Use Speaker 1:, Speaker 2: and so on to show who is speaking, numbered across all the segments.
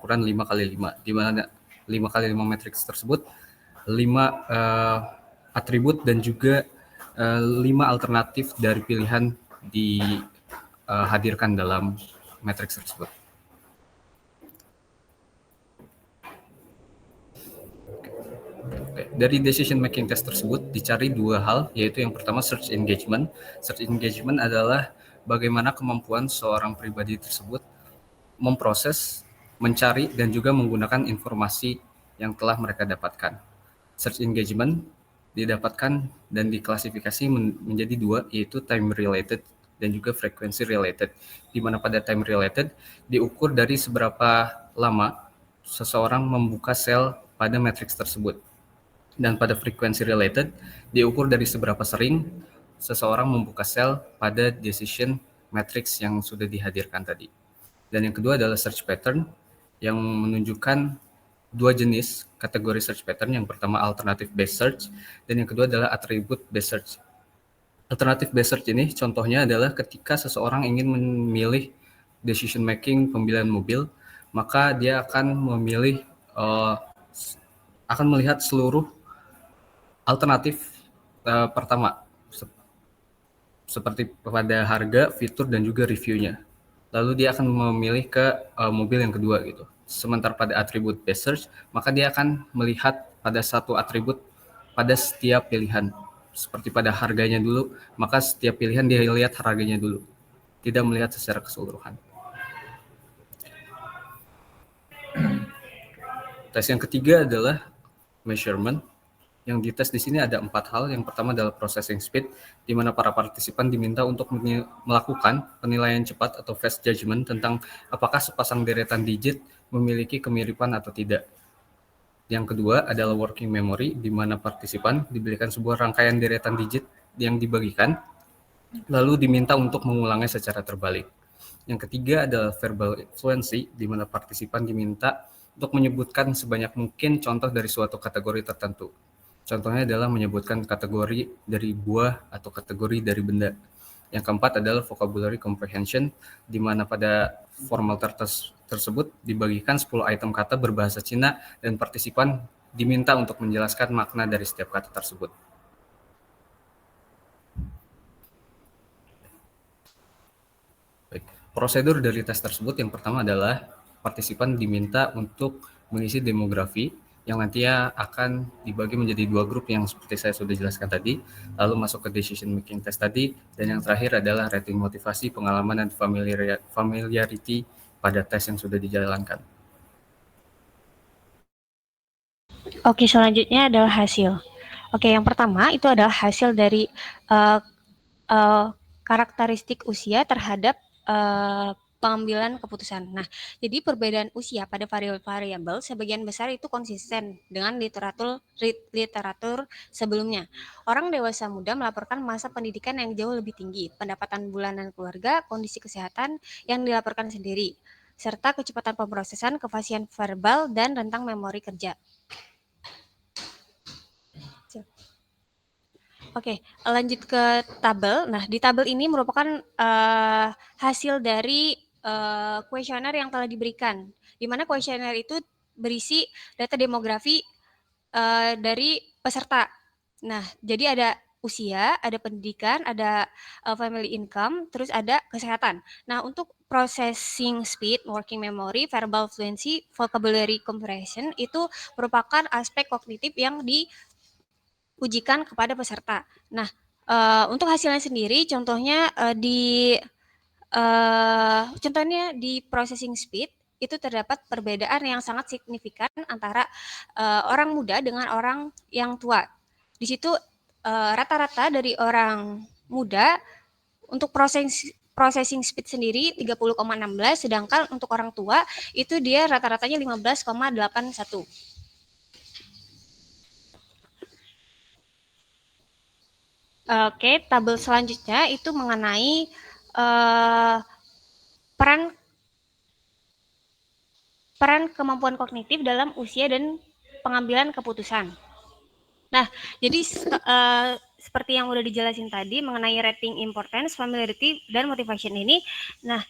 Speaker 1: ukuran 5x5, di mana 5x5 matriks tersebut 5 atribut dan juga 5 alternatif dari pilihan dihadirkan dalam matriks tersebut. Dari decision making test tersebut dicari 2 hal, yaitu yang pertama search engagement. Search engagement adalah bagaimana kemampuan seorang pribadi tersebut memproses, mencari, dan juga menggunakan informasi yang telah mereka dapatkan. Search engagement didapatkan dan diklasifikasi menjadi 2, yaitu time related dan juga frequency related, di mana pada time related diukur dari seberapa lama seseorang membuka sel pada matriks tersebut. Dan pada frequency related diukur dari seberapa sering seseorang membuka sel pada decision matrix yang sudah dihadirkan tadi. Dan yang kedua adalah search pattern yang menunjukkan 2 jenis kategori search pattern. Yang pertama alternative based search dan yang kedua adalah attribute based search. Alternative based search ini contohnya adalah ketika seseorang ingin memilih decision making pembelian mobil, maka dia akan memilih akan melihat seluruh alternatif pertama seperti pada harga, fitur, dan juga reviewnya. Lalu dia akan memilih ke mobil yang kedua gitu. Sementara pada attribute based search, maka dia akan melihat pada satu atribut pada setiap pilihan. Seperti pada harganya dulu, maka setiap pilihan dia lihat harganya dulu, tidak melihat secara keseluruhan. Tes yang ketiga adalah measurement. Yang dites di sini ada 4 hal. Yang pertama adalah processing speed, di mana para partisipan diminta untuk melakukan penilaian cepat atau fast judgment tentang apakah sepasang deretan digit memiliki kemiripan atau tidak. Yang kedua adalah working memory, di mana partisipan diberikan sebuah rangkaian deretan digit yang dibagikan, lalu diminta untuk mengulangnya secara terbalik. Yang ketiga adalah verbal fluency, di mana partisipan diminta untuk menyebutkan sebanyak mungkin contoh dari suatu kategori tertentu. Contohnya adalah menyebutkan kategori dari buah atau kategori dari benda. Yang keempat adalah vocabulary comprehension, di mana pada formal tersebut dibagikan 10 item kata berbahasa Cina dan partisipan diminta untuk menjelaskan makna dari setiap kata tersebut. Baik. Prosedur dari tes tersebut yang pertama adalah partisipan diminta untuk mengisi demografi yang nantinya akan dibagi menjadi 2 grup yang seperti saya sudah jelaskan tadi, lalu masuk ke decision making test tadi, dan yang terakhir adalah rating motivasi, pengalaman, dan familiarity pada tes yang sudah dijalankan.
Speaker 2: Oke, selanjutnya adalah hasil. Oke, yang pertama itu adalah hasil dari karakteristik usia terhadap pengambilan keputusan. Nah, jadi perbedaan usia pada variabel sebagian besar itu konsisten dengan literatur sebelumnya. Orang dewasa muda melaporkan masa pendidikan yang jauh lebih tinggi, pendapatan bulanan keluarga, kondisi kesehatan yang dilaporkan sendiri, serta kecepatan pemrosesan, kefasihan verbal, dan rentang memori kerja. Oke, lanjut ke tabel. Nah, di tabel ini merupakan hasil dari kuesioner yang telah diberikan, di mana kuesioner itu berisi data demografi dari peserta. Nah, jadi ada usia, ada pendidikan, ada family income, terus ada kesehatan. Nah, untuk processing speed, working memory, verbal fluency, vocabulary comprehension itu merupakan aspek kognitif yang diujikan kepada peserta. Nah, untuk hasilnya sendiri, contohnya contohnya di processing speed itu terdapat perbedaan yang sangat signifikan antara orang muda dengan orang yang tua. Di situ rata-rata dari orang muda untuk processing speed sendiri 30,16, sedangkan untuk orang tua itu dia rata-ratanya 15,81. Oke, tabel selanjutnya itu mengenai peran kemampuan kognitif dalam usia dan pengambilan keputusan. Nah, jadi seperti yang udah dijelasin tadi mengenai rating importance, familiarity, dan motivation ini. Nah,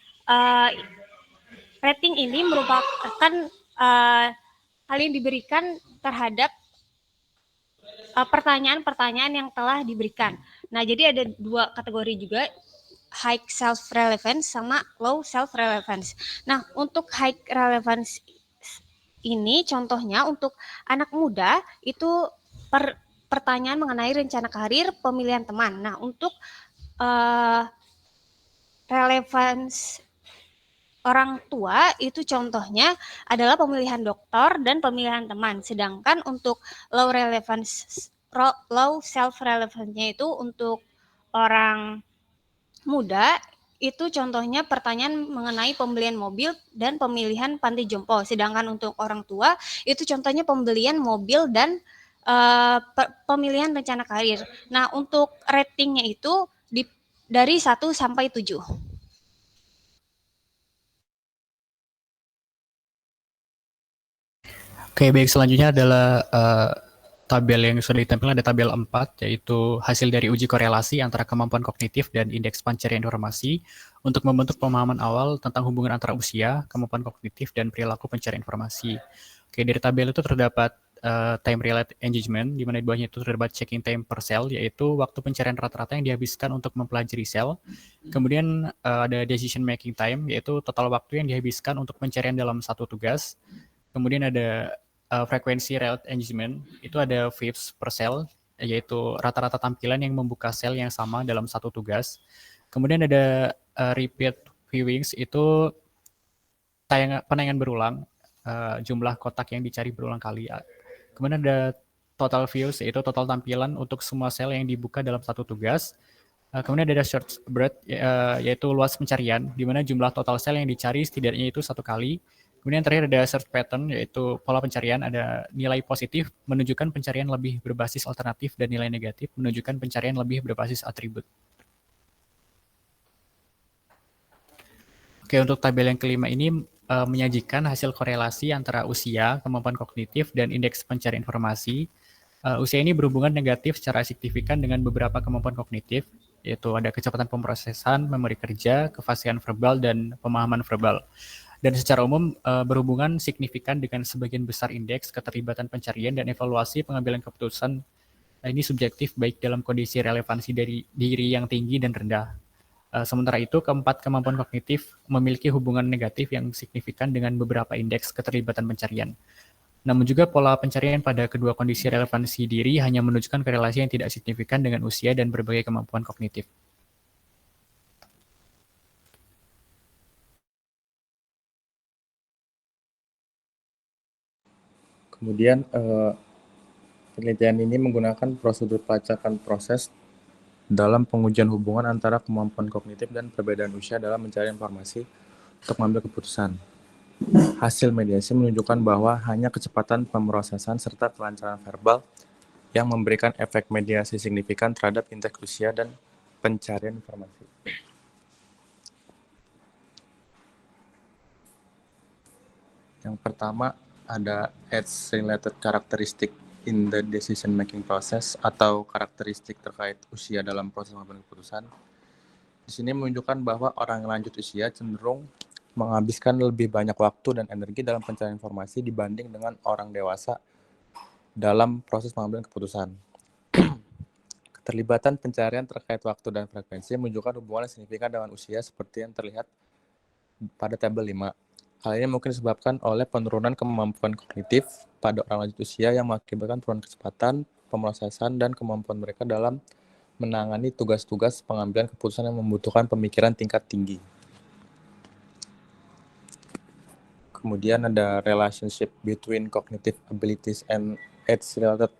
Speaker 2: rating ini merupakan hal yang diberikan terhadap pertanyaan-pertanyaan yang telah diberikan. Nah, jadi ada 2 kategori juga, high self relevance sama low self relevance. Nah, untuk high relevance ini contohnya untuk anak muda itu pertanyaan mengenai rencana karir, pemilihan teman. Nah, untuk relevance orang tua itu contohnya adalah pemilihan dokter dan pemilihan teman. Sedangkan untuk low relevance, low self relevance-nya itu untuk orang muda itu contohnya pertanyaan mengenai pembelian mobil dan pemilihan panti jompo. Sedangkan untuk orang tua itu contohnya pembelian mobil dan pemilihan rencana karir. Nah, untuk ratingnya itu dari 1 sampai 7.
Speaker 3: Oke, baik, selanjutnya adalah tabel yang sudah ditampilkan, ada tabel 4, yaitu hasil dari uji korelasi antara kemampuan kognitif dan indeks pencarian informasi untuk membentuk pemahaman awal tentang hubungan antara usia, kemampuan kognitif, dan perilaku pencarian informasi. Oke, dari tabel itu terdapat time-related engagement, di mana di bawahnya itu terdapat checking time per cell, yaitu waktu pencarian rata-rata yang dihabiskan untuk mempelajari sel. Kemudian ada decision making time, yaitu total waktu yang dihabiskan untuk pencarian dalam satu tugas. Kemudian ada frekuensi related engagement, itu ada VIPs per sel, yaitu rata-rata tampilan yang membuka sel yang sama dalam satu tugas. Kemudian ada repeat viewings, itu penayangan berulang, jumlah kotak yang dicari berulang kali. Kemudian ada total views, yaitu total tampilan untuk semua sel yang dibuka dalam satu tugas. Kemudian ada search breadth, yaitu luas pencarian, di mana jumlah total sel yang dicari setidaknya itu 1 kali. Kemudian terakhir ada search pattern, yaitu pola pencarian, ada nilai positif menunjukkan pencarian lebih berbasis alternatif dan nilai negatif menunjukkan pencarian lebih berbasis atribut. Oke, untuk tabel yang kelima ini menyajikan hasil korelasi antara usia, kemampuan kognitif, dan indeks pencarian informasi. Usia ini berhubungan negatif secara signifikan dengan beberapa kemampuan kognitif, yaitu ada kecepatan pemrosesan, memori kerja, kefasihan verbal, dan pemahaman verbal. Dan secara umum berhubungan signifikan dengan sebagian besar indeks keterlibatan pencarian dan evaluasi pengambilan keputusan. Ini subjektif baik dalam kondisi relevansi dari diri yang tinggi dan rendah. Sementara itu, keempat kemampuan kognitif memiliki hubungan negatif yang signifikan dengan beberapa indeks keterlibatan pencarian. Namun juga pola pencarian pada kedua kondisi relevansi diri hanya menunjukkan korelasi yang tidak signifikan dengan usia dan berbagai kemampuan kognitif.
Speaker 4: Kemudian penelitian ini menggunakan prosedur pelacakan proses dalam pengujian hubungan antara kemampuan kognitif dan perbedaan usia dalam mencari informasi untuk mengambil keputusan. Hasil mediasi menunjukkan bahwa hanya kecepatan pemrosesan serta kelancaran verbal yang memberikan efek mediasi signifikan terhadap indeks usia dan pencarian informasi. Yang pertama ada age-related characteristic in the decision making process atau karakteristik terkait usia dalam proses pengambilan keputusan. Di sini menunjukkan bahwa orang yang lanjut usia cenderung menghabiskan lebih banyak waktu dan energi dalam pencarian informasi dibanding dengan orang dewasa dalam proses pengambilan keputusan. Keterlibatan pencarian terkait waktu dan frekuensi menunjukkan hubungan yang signifikan dengan usia seperti yang terlihat pada tabel 5. Hal ini mungkin disebabkan oleh penurunan kemampuan kognitif pada orang lanjut usia yang mengakibatkan penurunan kecepatan, pemrosesan, dan kemampuan mereka dalam menangani tugas-tugas pengambilan keputusan yang membutuhkan pemikiran tingkat tinggi. Kemudian ada relationship between cognitive abilities and age-related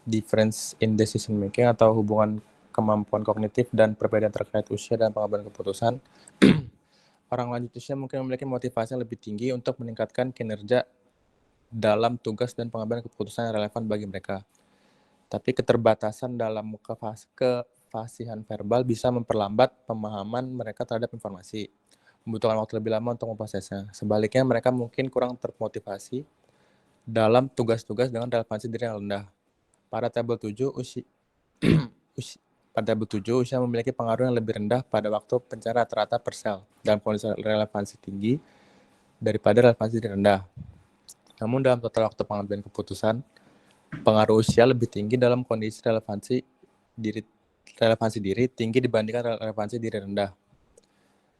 Speaker 4: difference in decision making atau hubungan kemampuan kognitif dan perbedaan terkait usia dan pengambilan keputusan. Orang lanjut usia mungkin memiliki motivasi yang lebih tinggi untuk meningkatkan kinerja dalam tugas dan pengambilan keputusan yang relevan bagi mereka. Tapi keterbatasan dalam kefasihan verbal bisa memperlambat pemahaman mereka terhadap informasi, membutuhkan waktu lebih lama untuk memprosesnya. Sebaliknya, mereka mungkin kurang termotivasi dalam tugas-tugas dengan relevansi diri yang rendah. Pada tabel 7, usia memiliki pengaruh yang lebih rendah pada waktu pencarian rata-rata per sel dalam kondisi relevansi tinggi daripada relevansi rendah. Namun dalam total waktu pengambilan keputusan, pengaruh usia lebih tinggi dalam kondisi relevansi diri tinggi dibandingkan relevansi diri rendah.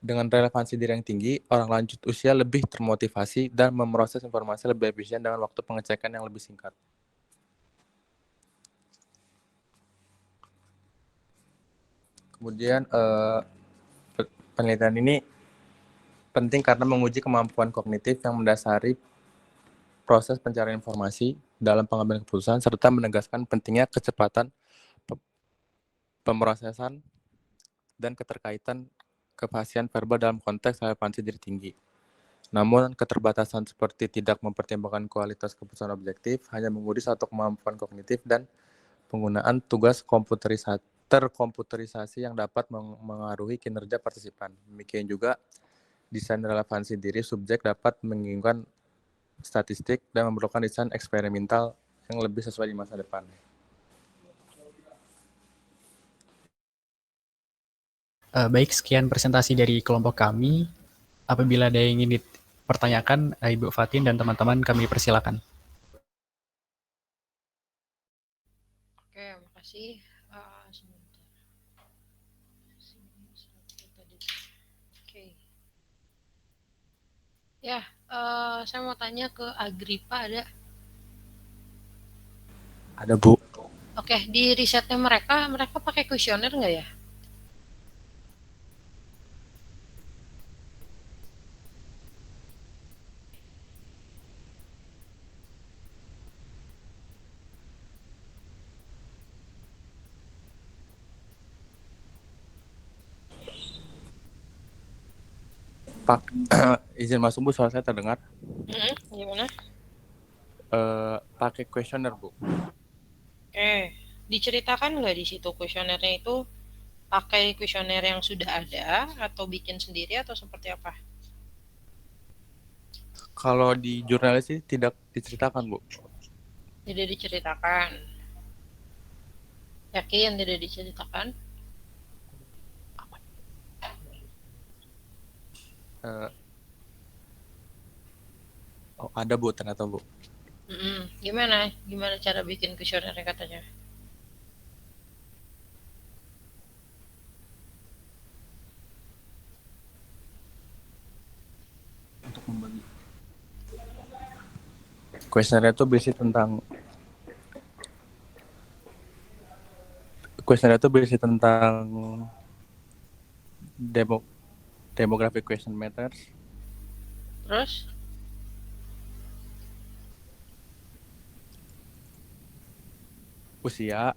Speaker 4: Dengan relevansi diri yang tinggi, orang lanjut usia lebih termotivasi dan memproses informasi lebih efisien dengan waktu pengecekan yang lebih singkat. Kemudian penelitian ini penting karena menguji kemampuan kognitif yang mendasari proses pencarian informasi dalam pengambilan keputusan serta menegaskan pentingnya kecepatan pemrosesan dan keterkaitan kefasihan verbal dalam konteks relevansi diri tinggi. Namun, keterbatasan seperti tidak mempertimbangkan kualitas keputusan objektif, hanya menguji satu kemampuan kognitif dan penggunaan tugas terkomputerisasi yang dapat mengaruhi kinerja partisipan. Demikian juga, desain relevansi diri subjek dapat menginginkan statistik dan memerlukan desain eksperimental yang lebih sesuai di masa depan.
Speaker 3: Baik, sekian presentasi dari kelompok kami. Apabila ada yang ingin dipertanyakan, Ibu Fatin dan teman-teman kami persilakan.
Speaker 5: Oke, makasih. Sebentar. Oke. Ya, saya mau tanya ke Agripa, ada?
Speaker 4: Ada, Bu.
Speaker 5: Oke, di risetnya mereka pakai kuesioner nggak ya?
Speaker 4: Pak, izin masuk, Bu, suara saya terdengar.
Speaker 5: Gimana?
Speaker 4: Pakai kuesioner, Bu.
Speaker 5: Oke, diceritakan nggak di situ kuesionernya itu pakai kuesioner yang sudah ada atau bikin sendiri atau seperti apa?
Speaker 4: Kalau di jurnalis sih tidak diceritakan, Bu.
Speaker 5: Tidak diceritakan. Yakin tidak diceritakan?
Speaker 4: Ada, Bu, ternyata, Bu.
Speaker 5: Gimana cara bikin kuesionernya katanya?
Speaker 4: Untuk membagi. Kuesioner itu berisi tentang demographic question matters.
Speaker 5: Terus?
Speaker 4: Usia,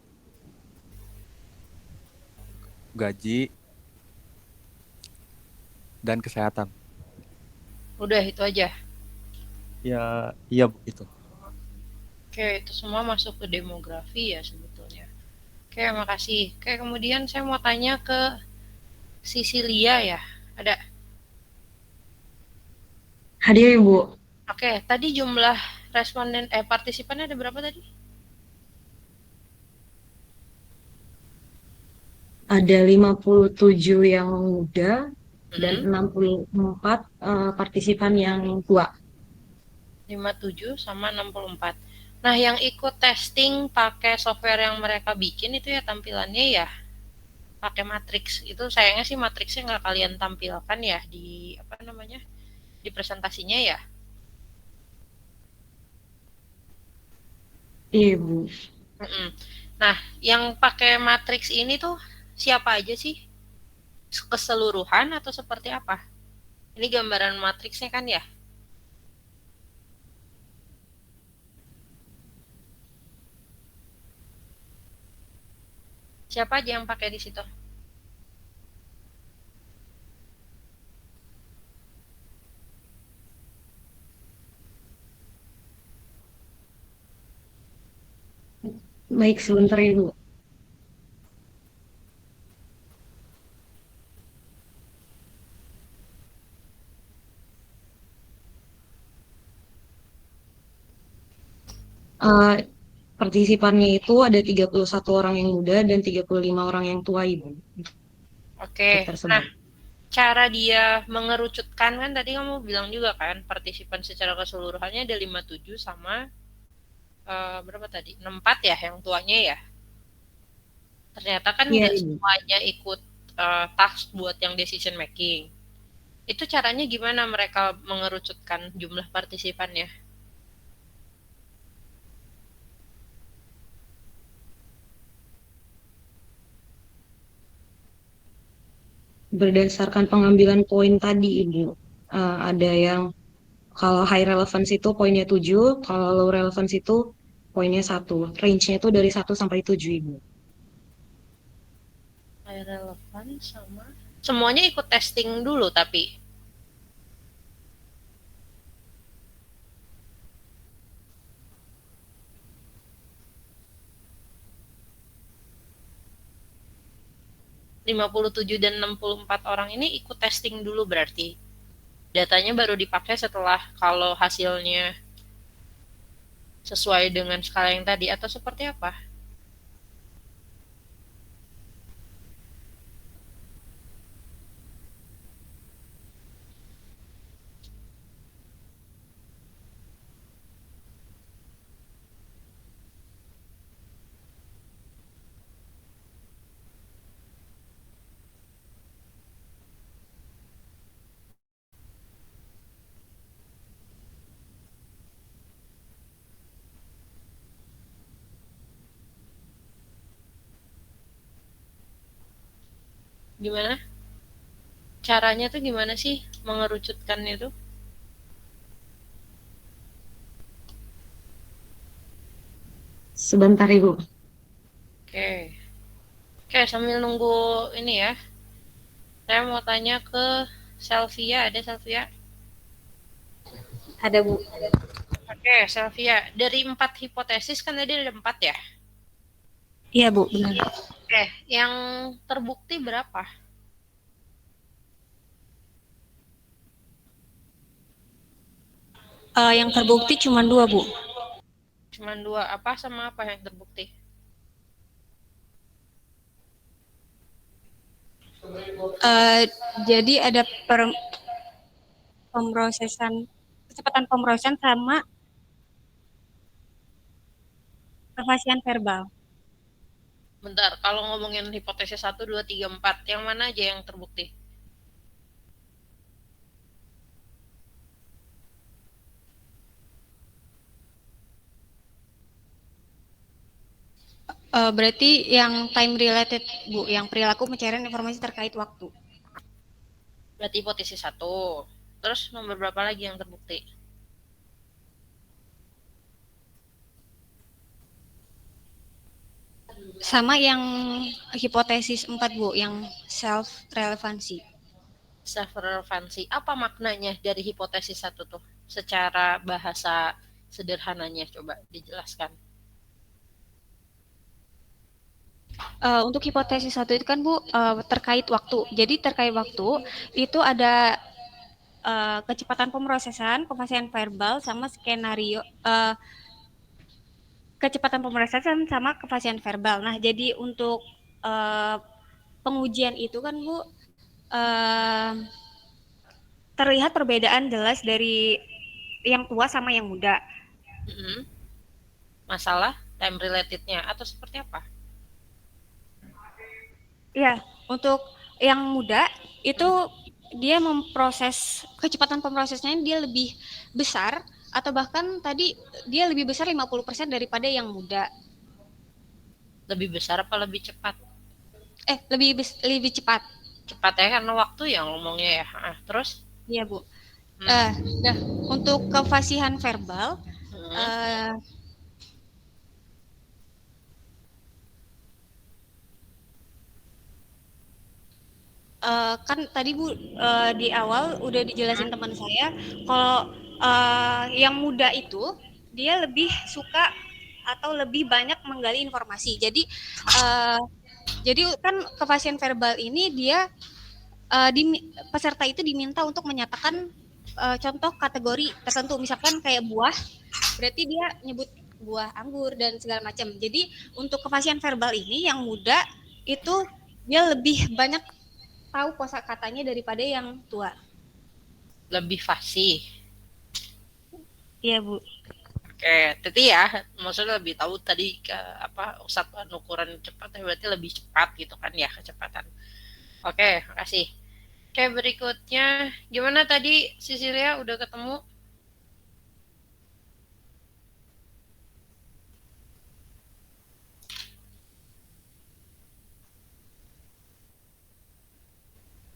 Speaker 4: gaji, dan kesehatan.
Speaker 5: Udah itu aja?
Speaker 4: Ya, iya, Bu, itu.
Speaker 5: Oke, itu semua masuk ke demografi ya sebetulnya. Oke, makasih. Oke, kemudian saya mau tanya ke Sisilia ya. Ada?
Speaker 6: Hadir, Ibu.
Speaker 5: Oke, tadi jumlah responden partisipannya ada berapa tadi?
Speaker 6: Ada 57 yang muda dan 64 partisipan yang tua.
Speaker 5: 57 sama 64. Nah, yang ikut testing pakai software yang mereka bikin itu ya tampilannya ya pakai matriks. Itu sayangnya sih matriksnya nggak kalian tampilkan ya di di presentasinya ya.
Speaker 6: Iya, Bu.
Speaker 5: Nah, yang pakai matriks ini tuh siapa aja sih? Keseluruhan atau seperti apa? Ini gambaran matriksnya kan ya? Siapa aja yang pakai di situ?
Speaker 6: Baik, sebentar, Ibu. Partisipannya itu ada 31 orang yang muda dan 35 orang yang tua, Ibu.
Speaker 5: Oke. Nah, cara dia mengerucutkan, kan tadi kamu bilang juga kan partisipan secara keseluruhannya ada 57 sama berapa tadi? 64 ya yang tuanya ya. Ternyata kan
Speaker 6: Iya,
Speaker 5: nggak
Speaker 6: Ibu.
Speaker 5: semuanya ikut task buat yang decision making. Itu caranya gimana mereka mengerucutkan jumlah partisipannya?
Speaker 6: Berdasarkan pengambilan poin tadi, Ibu. Ada yang kalau high relevance itu poinnya 7, kalau low relevance itu poinnya 1. Range-nya itu dari 1 sampai 7, Ibu.
Speaker 5: Relevan sama semuanya ikut testing dulu tapi 57 dan 64 orang ini ikut testing dulu berarti. Datanya baru dipakai setelah kalau hasilnya sesuai dengan skala yang tadi atau seperti apa? Gimana? Caranya tuh gimana sih mengerucutkan itu?
Speaker 6: Sebentar, Ibu.
Speaker 5: Oke. Oke, sambil nunggu ini ya. Saya mau tanya ke Selvia, ada Selvia?
Speaker 2: Ada Bu.
Speaker 5: Oke, Selvia. Dari 4 hipotesis kan tadi ada 4 ya?
Speaker 2: Iya Bu, benar.
Speaker 5: Oke, yang terbukti berapa?
Speaker 2: Yang terbukti cuma 2 Bu.
Speaker 5: Cuman 2, apa sama apa yang terbukti?
Speaker 2: Jadi ada pemrosesan, kecepatan pemrosesan sama kefasihan verbal.
Speaker 5: Bentar, kalau ngomongin hipotesis 1, 2, 3, 4, yang mana aja yang terbukti?
Speaker 2: Berarti yang time related Bu, yang perilaku pencarian informasi terkait waktu.
Speaker 5: Berarti hipotesis 1. Terus nomor berapa lagi yang terbukti?
Speaker 2: Sama yang hipotesis 4 Bu, yang self relevancy.
Speaker 5: Self-relevancy. Apa maknanya dari hipotesis 1 tuh? Secara bahasa sederhananya coba dijelaskan.
Speaker 2: Untuk hipotesis 1 itu kan Bu, terkait waktu. Jadi terkait waktu itu ada kecepatan pemrosesan, kefasihan verbal, sama skenario kecepatan pemrosesan sama kefasihan verbal. Nah, jadi untuk pengujian itu kan Bu, terlihat perbedaan jelas dari yang tua sama yang muda.
Speaker 5: Masalah time relatednya atau seperti apa?
Speaker 2: Ya, untuk yang muda itu dia memproses, kecepatan pemrosesnya dia lebih besar atau bahkan tadi dia lebih besar 50% daripada yang muda.
Speaker 5: Lebih besar apa lebih cepat?
Speaker 2: Lebih cepat.
Speaker 5: Cepat ya karena waktu ya ngomongnya ya. Terus?
Speaker 2: Iya Bu. Nah, untuk kefasihan verbal, kan tadi Bu di awal udah dijelasin teman saya kalau yang muda itu dia lebih suka atau lebih banyak menggali informasi. Jadi kan kefasihan verbal ini dia peserta itu diminta untuk menyatakan contoh kategori tertentu, misalkan kayak buah, berarti dia nyebut buah anggur dan segala macam. Jadi untuk kefasihan verbal ini yang muda itu dia lebih banyak tahu kosakatanya daripada yang tua.
Speaker 5: Lebih fasih.
Speaker 2: Iya, Bu.
Speaker 5: Oke, jadi ya maksudnya lebih tahu tadi satuan ukuran cepat berarti lebih cepat gitu kan ya kecepatan. Oke, makasih. Oke, berikutnya gimana tadi Cecilia udah ketemu?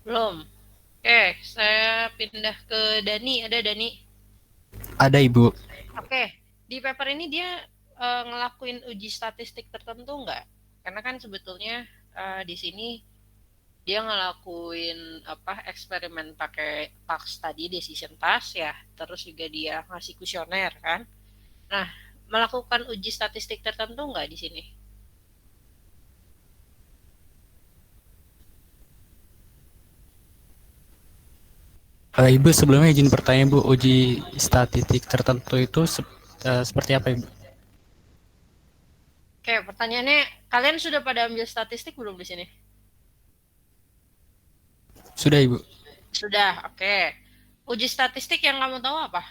Speaker 5: Belum. Oke, saya pindah ke Dani. Ada Dani?
Speaker 3: Ada Ibu.
Speaker 5: Oke, di paper ini dia ngelakuin uji statistik tertentu nggak? Karena kan sebetulnya di sini dia ngelakuin eksperimen pakai task tadi, decision task ya, terus juga dia ngasih kuesioner kan. Nah, melakukan uji statistik tertentu nggak di sini?
Speaker 3: Ibu sebelumnya izin bertanya Bu, uji statistik tertentu itu seperti apa Ibu?
Speaker 5: Oke, pertanyaannya, kalian sudah pada ambil statistik belum di sini?
Speaker 3: Sudah Ibu.
Speaker 5: Sudah, oke. Uji statistik yang kamu tahu apa?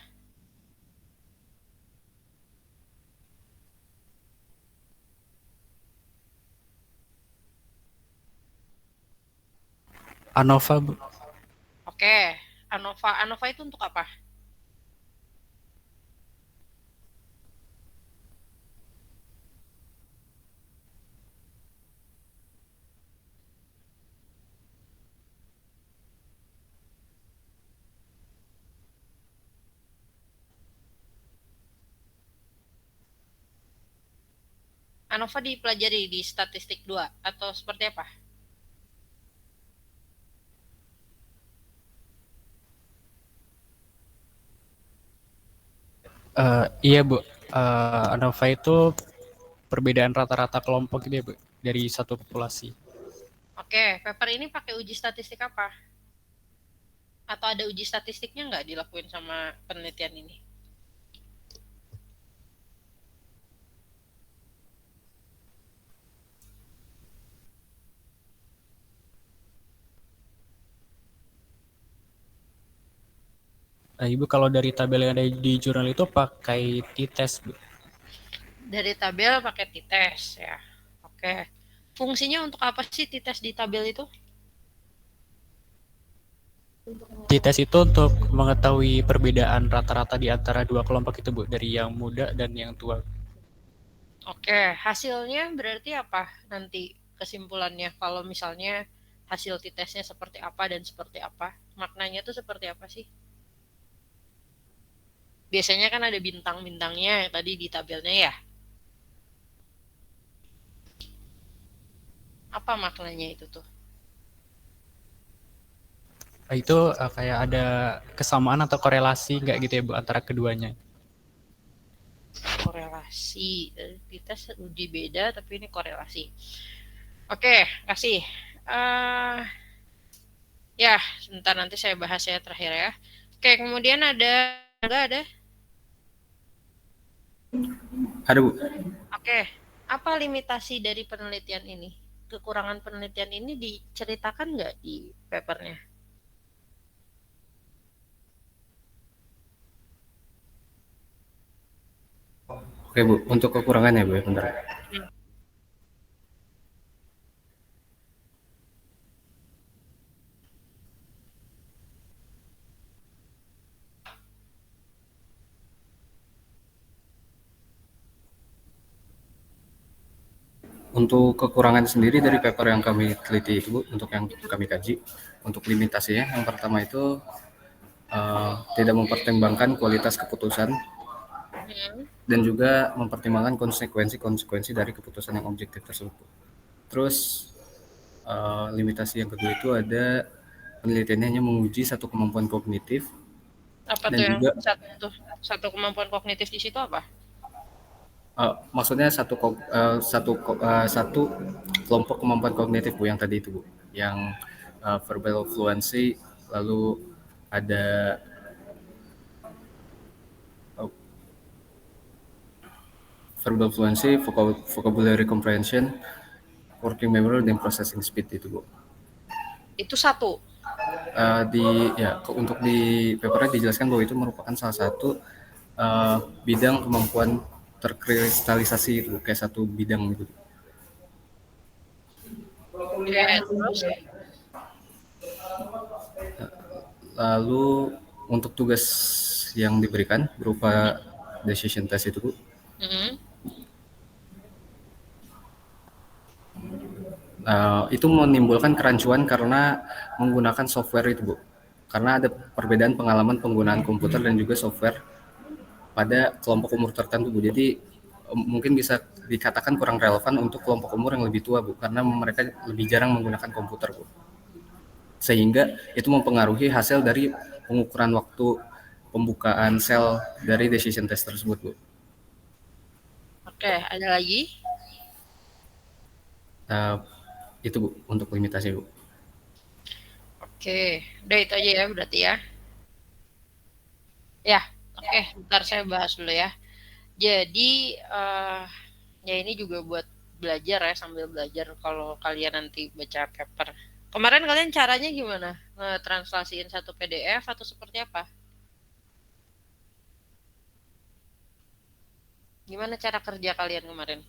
Speaker 3: ANOVA Bu.
Speaker 5: Oke, ANOVA. ANOVA itu untuk apa? ANOVA dipelajari di statistik 2 atau seperti apa?
Speaker 3: Iya Bu, ANOVA itu perbedaan rata-rata kelompok gitu ya Bu, dari satu populasi.
Speaker 5: Oke, paper ini pakai uji statistik apa? Atau ada uji statistiknya nggak dilakuin sama penelitian ini?
Speaker 3: Ibu kalau dari tabel yang ada di jurnal itu pakai t-test Bu.
Speaker 5: Dari tabel pakai t-test ya. Oke. Fungsinya untuk apa sih t-test di tabel itu?
Speaker 3: T-test itu untuk mengetahui perbedaan rata-rata di antara dua kelompok itu Bu, dari yang muda dan yang tua.
Speaker 5: Oke, hasilnya berarti apa nanti kesimpulannya? Kalau misalnya hasil t-testnya seperti apa dan seperti apa, maknanya tuh seperti apa sih? Biasanya kan ada bintang-bintangnya tadi di tabelnya ya. Apa maknanya itu tuh?
Speaker 3: Itu kayak ada kesamaan atau korelasi nggak gitu ya Bu antara keduanya?
Speaker 5: Korelasi. Kita uji beda tapi ini korelasi. Oke, kasih. Ya, sebentar nanti saya bahas ya terakhir ya. Oke, kemudian enggak ada?
Speaker 1: Ada Bu.
Speaker 5: Oke, apa limitasi dari penelitian ini? Kekurangan penelitian ini diceritakan nggak di papernya?
Speaker 1: Oke Bu, untuk kekurangannya Bu, bentar. Untuk kekurangan sendiri dari paper yang kami teliti itu Bu, untuk yang kami kaji, untuk limitasinya yang pertama itu tidak mempertimbangkan kualitas keputusan dan juga mempertimbangkan konsekuensi dari keputusan yang objektif tersebut. Terus limitasi yang kedua itu ada penelitiannya hanya menguji satu kemampuan kognitif.
Speaker 5: Apa
Speaker 1: dan
Speaker 5: tuh
Speaker 1: juga
Speaker 5: yang satu kemampuan kognitif di situ apa?
Speaker 1: maksudnya satu kelompok kemampuan kognitif Bu yang tadi itu Bu, yang verbal fluency, lalu ada verbal fluency, vocabulary comprehension, working memory, dan processing speed itu Bu.
Speaker 5: Itu satu.
Speaker 1: Untuk di papernya dijelaskan bahwa itu merupakan salah satu bidang kemampuan terkristalisasi itu, kayak satu bidang gitu.
Speaker 5: Oke, terus?
Speaker 1: Lalu untuk tugas yang diberikan berupa decision test itu, Bu, itu menimbulkan kerancuan karena menggunakan software itu, Bu. Karena ada perbedaan pengalaman penggunaan komputer dan juga software pada kelompok umur tertentu, Bu. Jadi mungkin bisa dikatakan kurang relevan untuk kelompok umur yang lebih tua, Bu, karena mereka lebih jarang menggunakan komputer, Bu. Sehingga itu mempengaruhi hasil dari pengukuran waktu pembukaan sel dari decision test tersebut, Bu.
Speaker 5: Oke, ada lagi?
Speaker 1: Itu, Bu, untuk limitasi, Bu.
Speaker 5: Oke, udah itu aja ya berarti ya. Ya, oke, bentar saya bahas dulu ya. Jadi, ya ini juga buat belajar ya, sambil belajar kalau kalian nanti baca paper. Kemarin kalian caranya gimana? Ngetranslasiin satu PDF atau seperti apa? Gimana cara kerja kalian kemarin?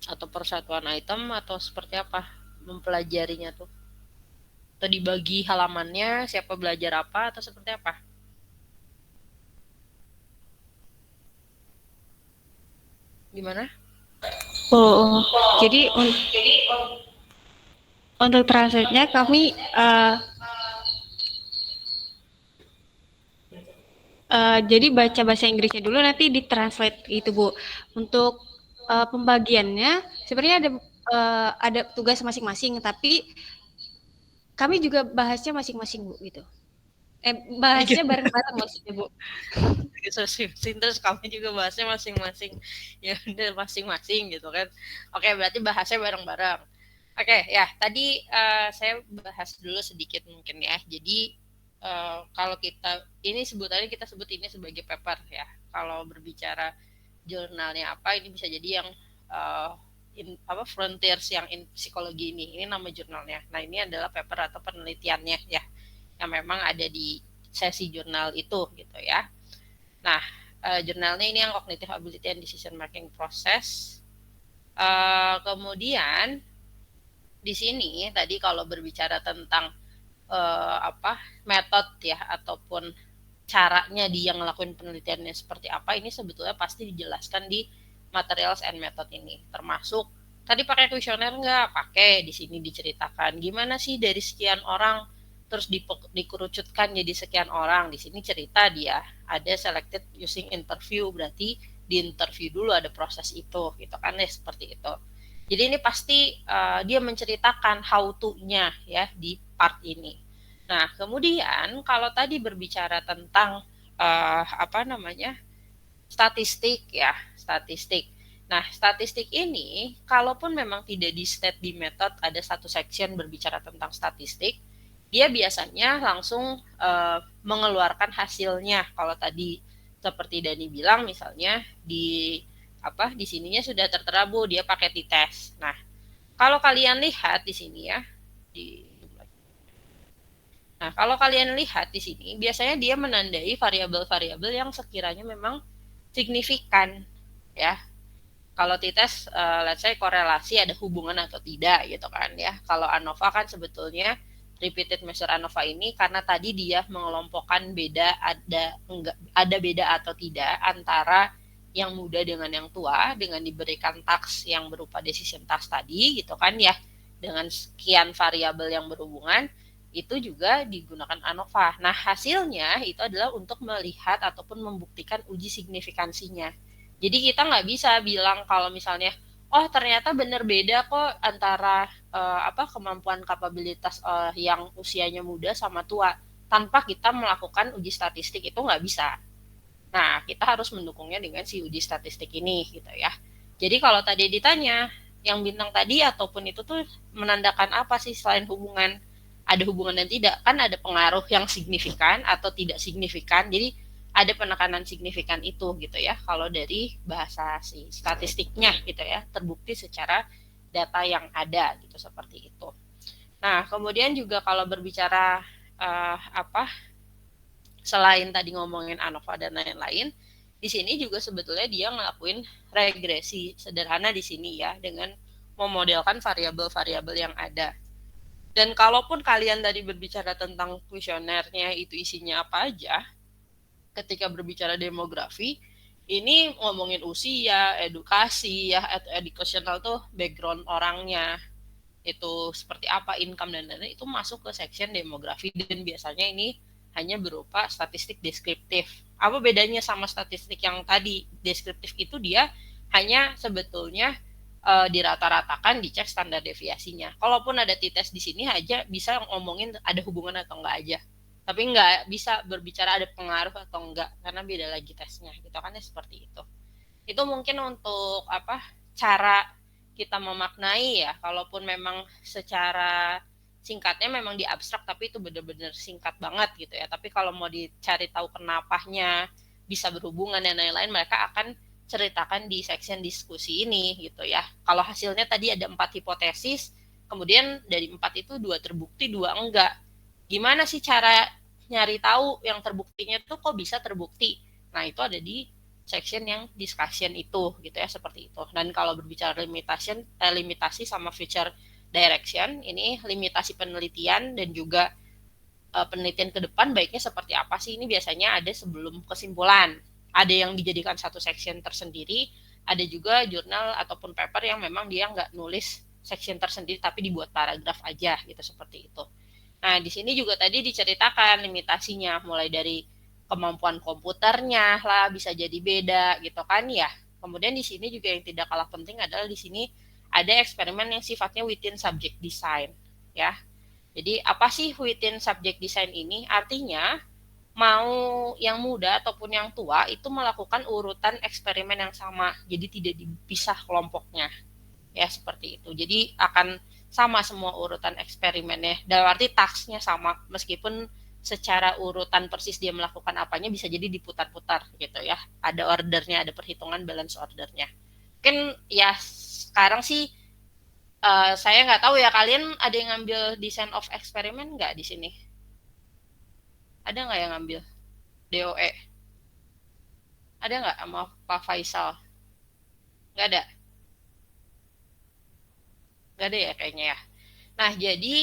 Speaker 5: Atau persatuan item atau seperti apa mempelajarinya tuh? Atau dibagi halamannya, siapa belajar apa atau seperti apa? Gimana?
Speaker 2: Jadi untuk translate-nya kami jadi baca bahasa Inggrisnya dulu, nanti ditranslate gitu, Bu. Untuk pembagiannya sebenarnya ada tugas masing-masing, tapi kami juga bahasnya masing-masing, Bu, gitu. Bahasnya bareng-bareng maksudnya, Bu.
Speaker 5: Terus kami juga bahasnya masing-masing. Ya udah masing-masing gitu kan. Oke, berarti bahasnya bareng-bareng. Oke, ya tadi saya bahas dulu sedikit mungkin ya. Jadi kalau ini sebutannya kita sebut ini sebagai paper ya. Kalau berbicara jurnalnya apa, ini bisa jadi yang Frontiers yang in psikologi ini nama jurnalnya. Nah, ini adalah paper atau penelitiannya ya, yang memang ada di sesi jurnal itu gitu ya. Nah, jurnalnya ini yang Cognitive Ability and Decision Making Process. Kemudian di sini tadi kalau berbicara tentang metode ya ataupun caranya dia ngelakuin penelitiannya seperti apa, ini sebetulnya pasti dijelaskan di materials and method ini. Termasuk tadi pakai kuesioner nggak? Pakai, di sini diceritakan gimana sih dari sekian orang terus dikerucutkan jadi sekian orang. Di sini cerita dia ada selected using interview, berarti di interview dulu ada proses itu gitu kan ya, seperti itu. Jadi ini pasti dia menceritakan how to-nya ya di part ini. Nah, kemudian kalau tadi berbicara tentang statistik ya, statistik. Nah, statistik ini kalaupun memang tidak di state di method ada satu section berbicara tentang statistik, dia biasanya langsung mengeluarkan hasilnya. Kalau tadi seperti Dani bilang misalnya di sininya sudah tertera, Bu, dia pakai t-test. Nah, kalau kalian lihat di sini ya, kalau kalian lihat di sini, biasanya dia menandai variabel-variabel yang sekiranya memang signifikan ya. Kalau t-test, let's say korelasi ada hubungan atau tidak gitu kan ya. Kalau ANOVA kan sebetulnya repeated measure ANOVA ini karena tadi dia mengelompokkan ada beda atau tidak antara yang muda dengan yang tua dengan diberikan task yang berupa decision task tadi gitu kan ya, dengan sekian variabel yang berhubungan, itu juga digunakan ANOVA. Nah, hasilnya itu adalah untuk melihat ataupun membuktikan uji signifikansinya. Jadi kita nggak bisa bilang kalau misalnya, oh ternyata benar beda kok antara kemampuan kapabilitas yang usianya muda sama tua, tanpa kita melakukan uji statistik, itu nggak bisa. Nah, kita harus mendukungnya dengan si uji statistik ini gitu ya. Jadi kalau tadi ditanya, yang bintang tadi ataupun itu tuh menandakan apa sih selain hubungan? Ada hubungan dan tidak, kan ada pengaruh yang signifikan atau tidak signifikan. Jadi ada penekanan signifikan itu gitu ya. Kalau dari bahasa si statistiknya gitu ya, terbukti secara data yang ada gitu, seperti itu. Nah, kemudian juga kalau berbicara selain tadi ngomongin ANOVA dan lain-lain, di sini juga sebetulnya dia ngelakuin regresi sederhana di sini ya, dengan memodelkan variabel-variabel yang ada. Dan kalaupun kalian tadi berbicara tentang kuesionernya itu isinya apa aja, ketika berbicara demografi, ini ngomongin usia, edukasi ya, educational tuh background orangnya, itu seperti apa, income dan lain-lain, itu masuk ke section demografi, dan biasanya ini hanya berupa statistik deskriptif. Apa bedanya sama statistik yang tadi? Deskriptif itu dia hanya sebetulnya dirata-ratakan, dicek standar deviasinya. Kalaupun ada t-test di sini aja bisa ngomongin ada hubungan atau enggak aja. Tapi nggak bisa berbicara ada pengaruh atau enggak, karena beda lagi tesnya, gitu kan ya, seperti itu. Itu mungkin untuk cara kita memaknai ya, kalaupun memang secara singkatnya memang di abstrak, tapi itu benar-benar singkat banget gitu ya. Tapi kalau mau dicari tahu kenapanya bisa berhubungan dan lain-lain, mereka akan ceritakan di section diskusi ini gitu ya. Kalau hasilnya tadi ada 4 hipotesis, kemudian dari 4 itu 2 terbukti, 2 enggak. Gimana sih cara nyari tahu yang terbuktinya tuh kok bisa terbukti? Nah, itu ada di section yang discussion itu gitu ya, seperti itu. Dan kalau berbicara limitasi sama future direction, ini limitasi penelitian dan juga penelitian ke depan baiknya seperti apa sih, ini biasanya ada sebelum kesimpulan. Ada yang dijadikan satu section tersendiri, ada juga jurnal ataupun paper yang memang dia nggak nulis section tersendiri tapi dibuat paragraf aja gitu, seperti itu. Nah, di sini juga tadi diceritakan limitasinya, mulai dari kemampuan komputernya lah bisa jadi beda gitu kan ya. Kemudian di sini juga yang tidak kalah penting adalah di sini ada eksperimen yang sifatnya within subject design ya. Jadi apa sih within subject design ini? Artinya mau yang muda ataupun yang tua itu melakukan urutan eksperimen yang sama, jadi tidak dipisah kelompoknya ya, seperti itu. Jadi akan sama semua urutan eksperimennya, dalam arti tasknya sama, meskipun secara urutan persis dia melakukan apanya bisa jadi diputar-putar gitu ya, ada ordernya, ada perhitungan balance ordernya. Mungkin ya sekarang sih saya nggak tahu ya, kalian ada yang ngambil design of experiment nggak di sini? Ada nggak yang ngambil DOE? Ada nggak sama Pak Faisal? Nggak ada? Nggak ada ya kayaknya ya. Nah, jadi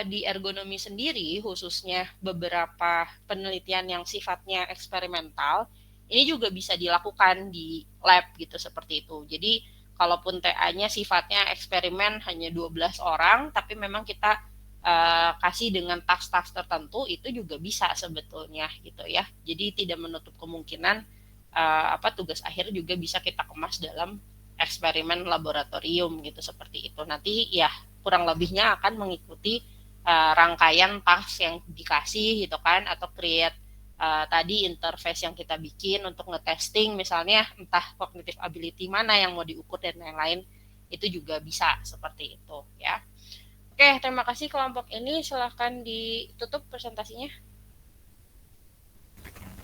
Speaker 5: di ergonomi sendiri, khususnya beberapa penelitian yang sifatnya eksperimental, ini juga bisa dilakukan di lab gitu, seperti itu. Jadi, kalaupun TA-nya sifatnya eksperimen hanya 12 orang, tapi memang kita kasih dengan task-task tertentu, itu juga bisa sebetulnya gitu ya. Jadi, tidak menutup kemungkinan tugas akhir juga bisa kita kemas dalam eksperimen laboratorium gitu, seperti itu. Nanti ya kurang lebihnya akan mengikuti rangkaian task yang dikasih gitu kan, atau create tadi interface yang kita bikin untuk ngetesting misalnya entah cognitive ability mana yang mau diukur dan lain-lain, itu juga bisa seperti itu ya. Oke, terima kasih kelompok ini, silahkan ditutup presentasinya.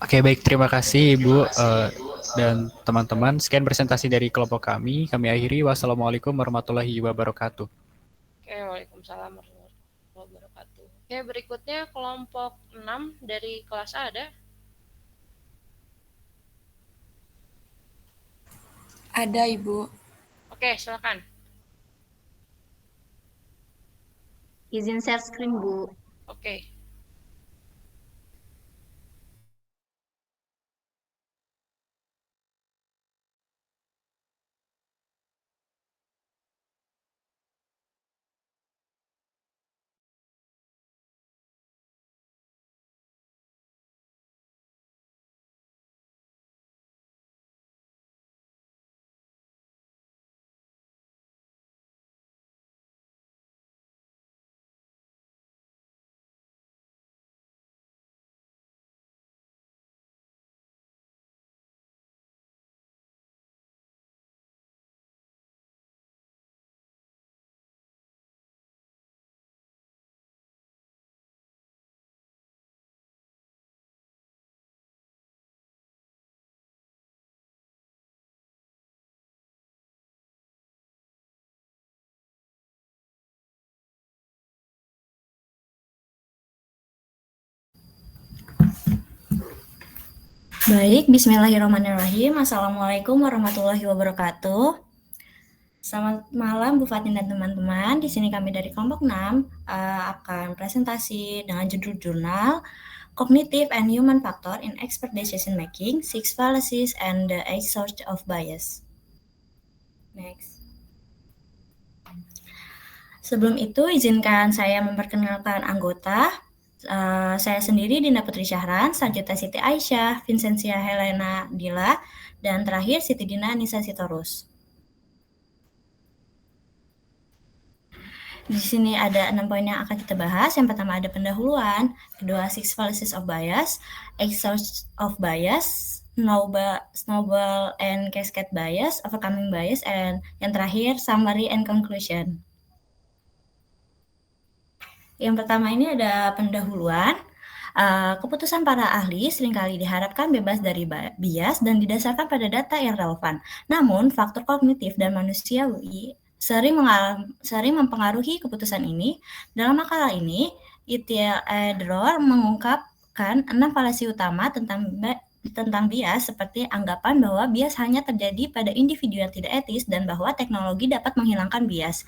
Speaker 3: Oke, baik. Terima kasih, Ibu dan teman-teman. Sekian presentasi dari kelompok kami. Kami akhiri. Wassalamualaikum warahmatullahi wabarakatuh.
Speaker 5: Oke, waalaikumsalam warahmatullahi wabarakatuh. Oke, berikutnya kelompok 6 dari kelas A ada?
Speaker 7: Ada, Ibu.
Speaker 5: Oke, silakan.
Speaker 8: Izin share screen, Bu.
Speaker 5: Oke.
Speaker 9: Baik, bismillahirrahmanirrahim. Assalamualaikum warahmatullahi wabarakatuh. Selamat malam Bu Fatin dan teman-teman. Di sini kami dari kelompok 6 akan presentasi dengan judul jurnal Cognitive and Human Factor in Expert Decision Making, Six Fallacies and the Eight Sources of Bias. Next. Sebelum itu, izinkan saya memperkenalkan anggota. Saya sendiri Dinda Putri Syahran, selanjutnya Siti Aisyah, Vincentia Helena Dila, dan terakhir Siti Dina Nisa Sitorus. Di sini ada 6 poin yang akan kita bahas. Yang pertama ada pendahuluan, kedua Six Fallacies of Bias, Eight Sources of Bias, Snowball and Cascade Bias, Overcoming Bias, and yang terakhir Summary and Conclusion. Yang pertama ini ada pendahuluan. Keputusan para ahli seringkali diharapkan bebas dari bias dan didasarkan pada data yang relevan. Namun, faktor kognitif dan manusiawi sering mempengaruhi keputusan ini. Dalam makalah ini, E.T.L. Edror mengungkapkan 6 falasi utama tentang bias, seperti anggapan bahwa bias hanya terjadi pada individu yang tidak etis dan bahwa teknologi dapat menghilangkan bias,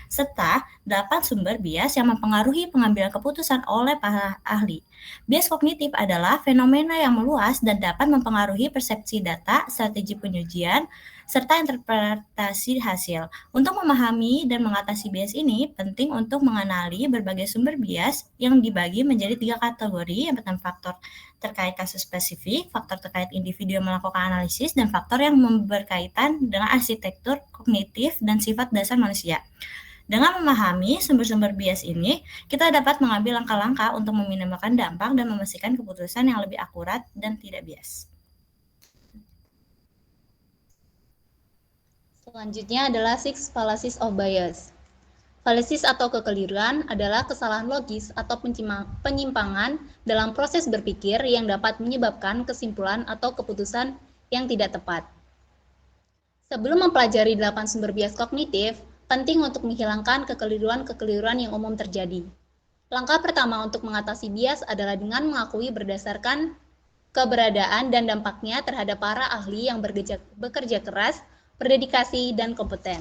Speaker 9: serta 8 sumber bias yang mempengaruhi pengambilan keputusan oleh para ahli. Bias kognitif adalah fenomena yang meluas dan dapat mempengaruhi persepsi data, strategi pengujian, serta interpretasi hasil. Untuk memahami dan mengatasi bias ini, penting untuk mengenali berbagai sumber bias yang dibagi menjadi 3 kategori. Yang pertama faktor terkait kasus spesifik, faktor terkait individu yang melakukan analisis, dan faktor yang berkaitan dengan arsitektur kognitif dan sifat dasar manusia. Dengan memahami sumber-sumber bias ini, kita dapat mengambil langkah-langkah untuk meminimalkan dampak dan memastikan keputusan yang lebih akurat dan tidak bias.
Speaker 8: Selanjutnya adalah Six Fallacies of Bias. Fallacies atau kekeliruan adalah kesalahan logis atau penyimpangan dalam proses berpikir yang dapat menyebabkan kesimpulan atau keputusan yang tidak tepat. Sebelum mempelajari 8 sumber bias kognitif, penting untuk menghilangkan kekeliruan-kekeliruan yang umum terjadi. Langkah pertama untuk mengatasi bias adalah dengan mengakui berdasarkan keberadaan dan dampaknya terhadap para ahli yang bekerja keras, berdedikasi, dan kompeten.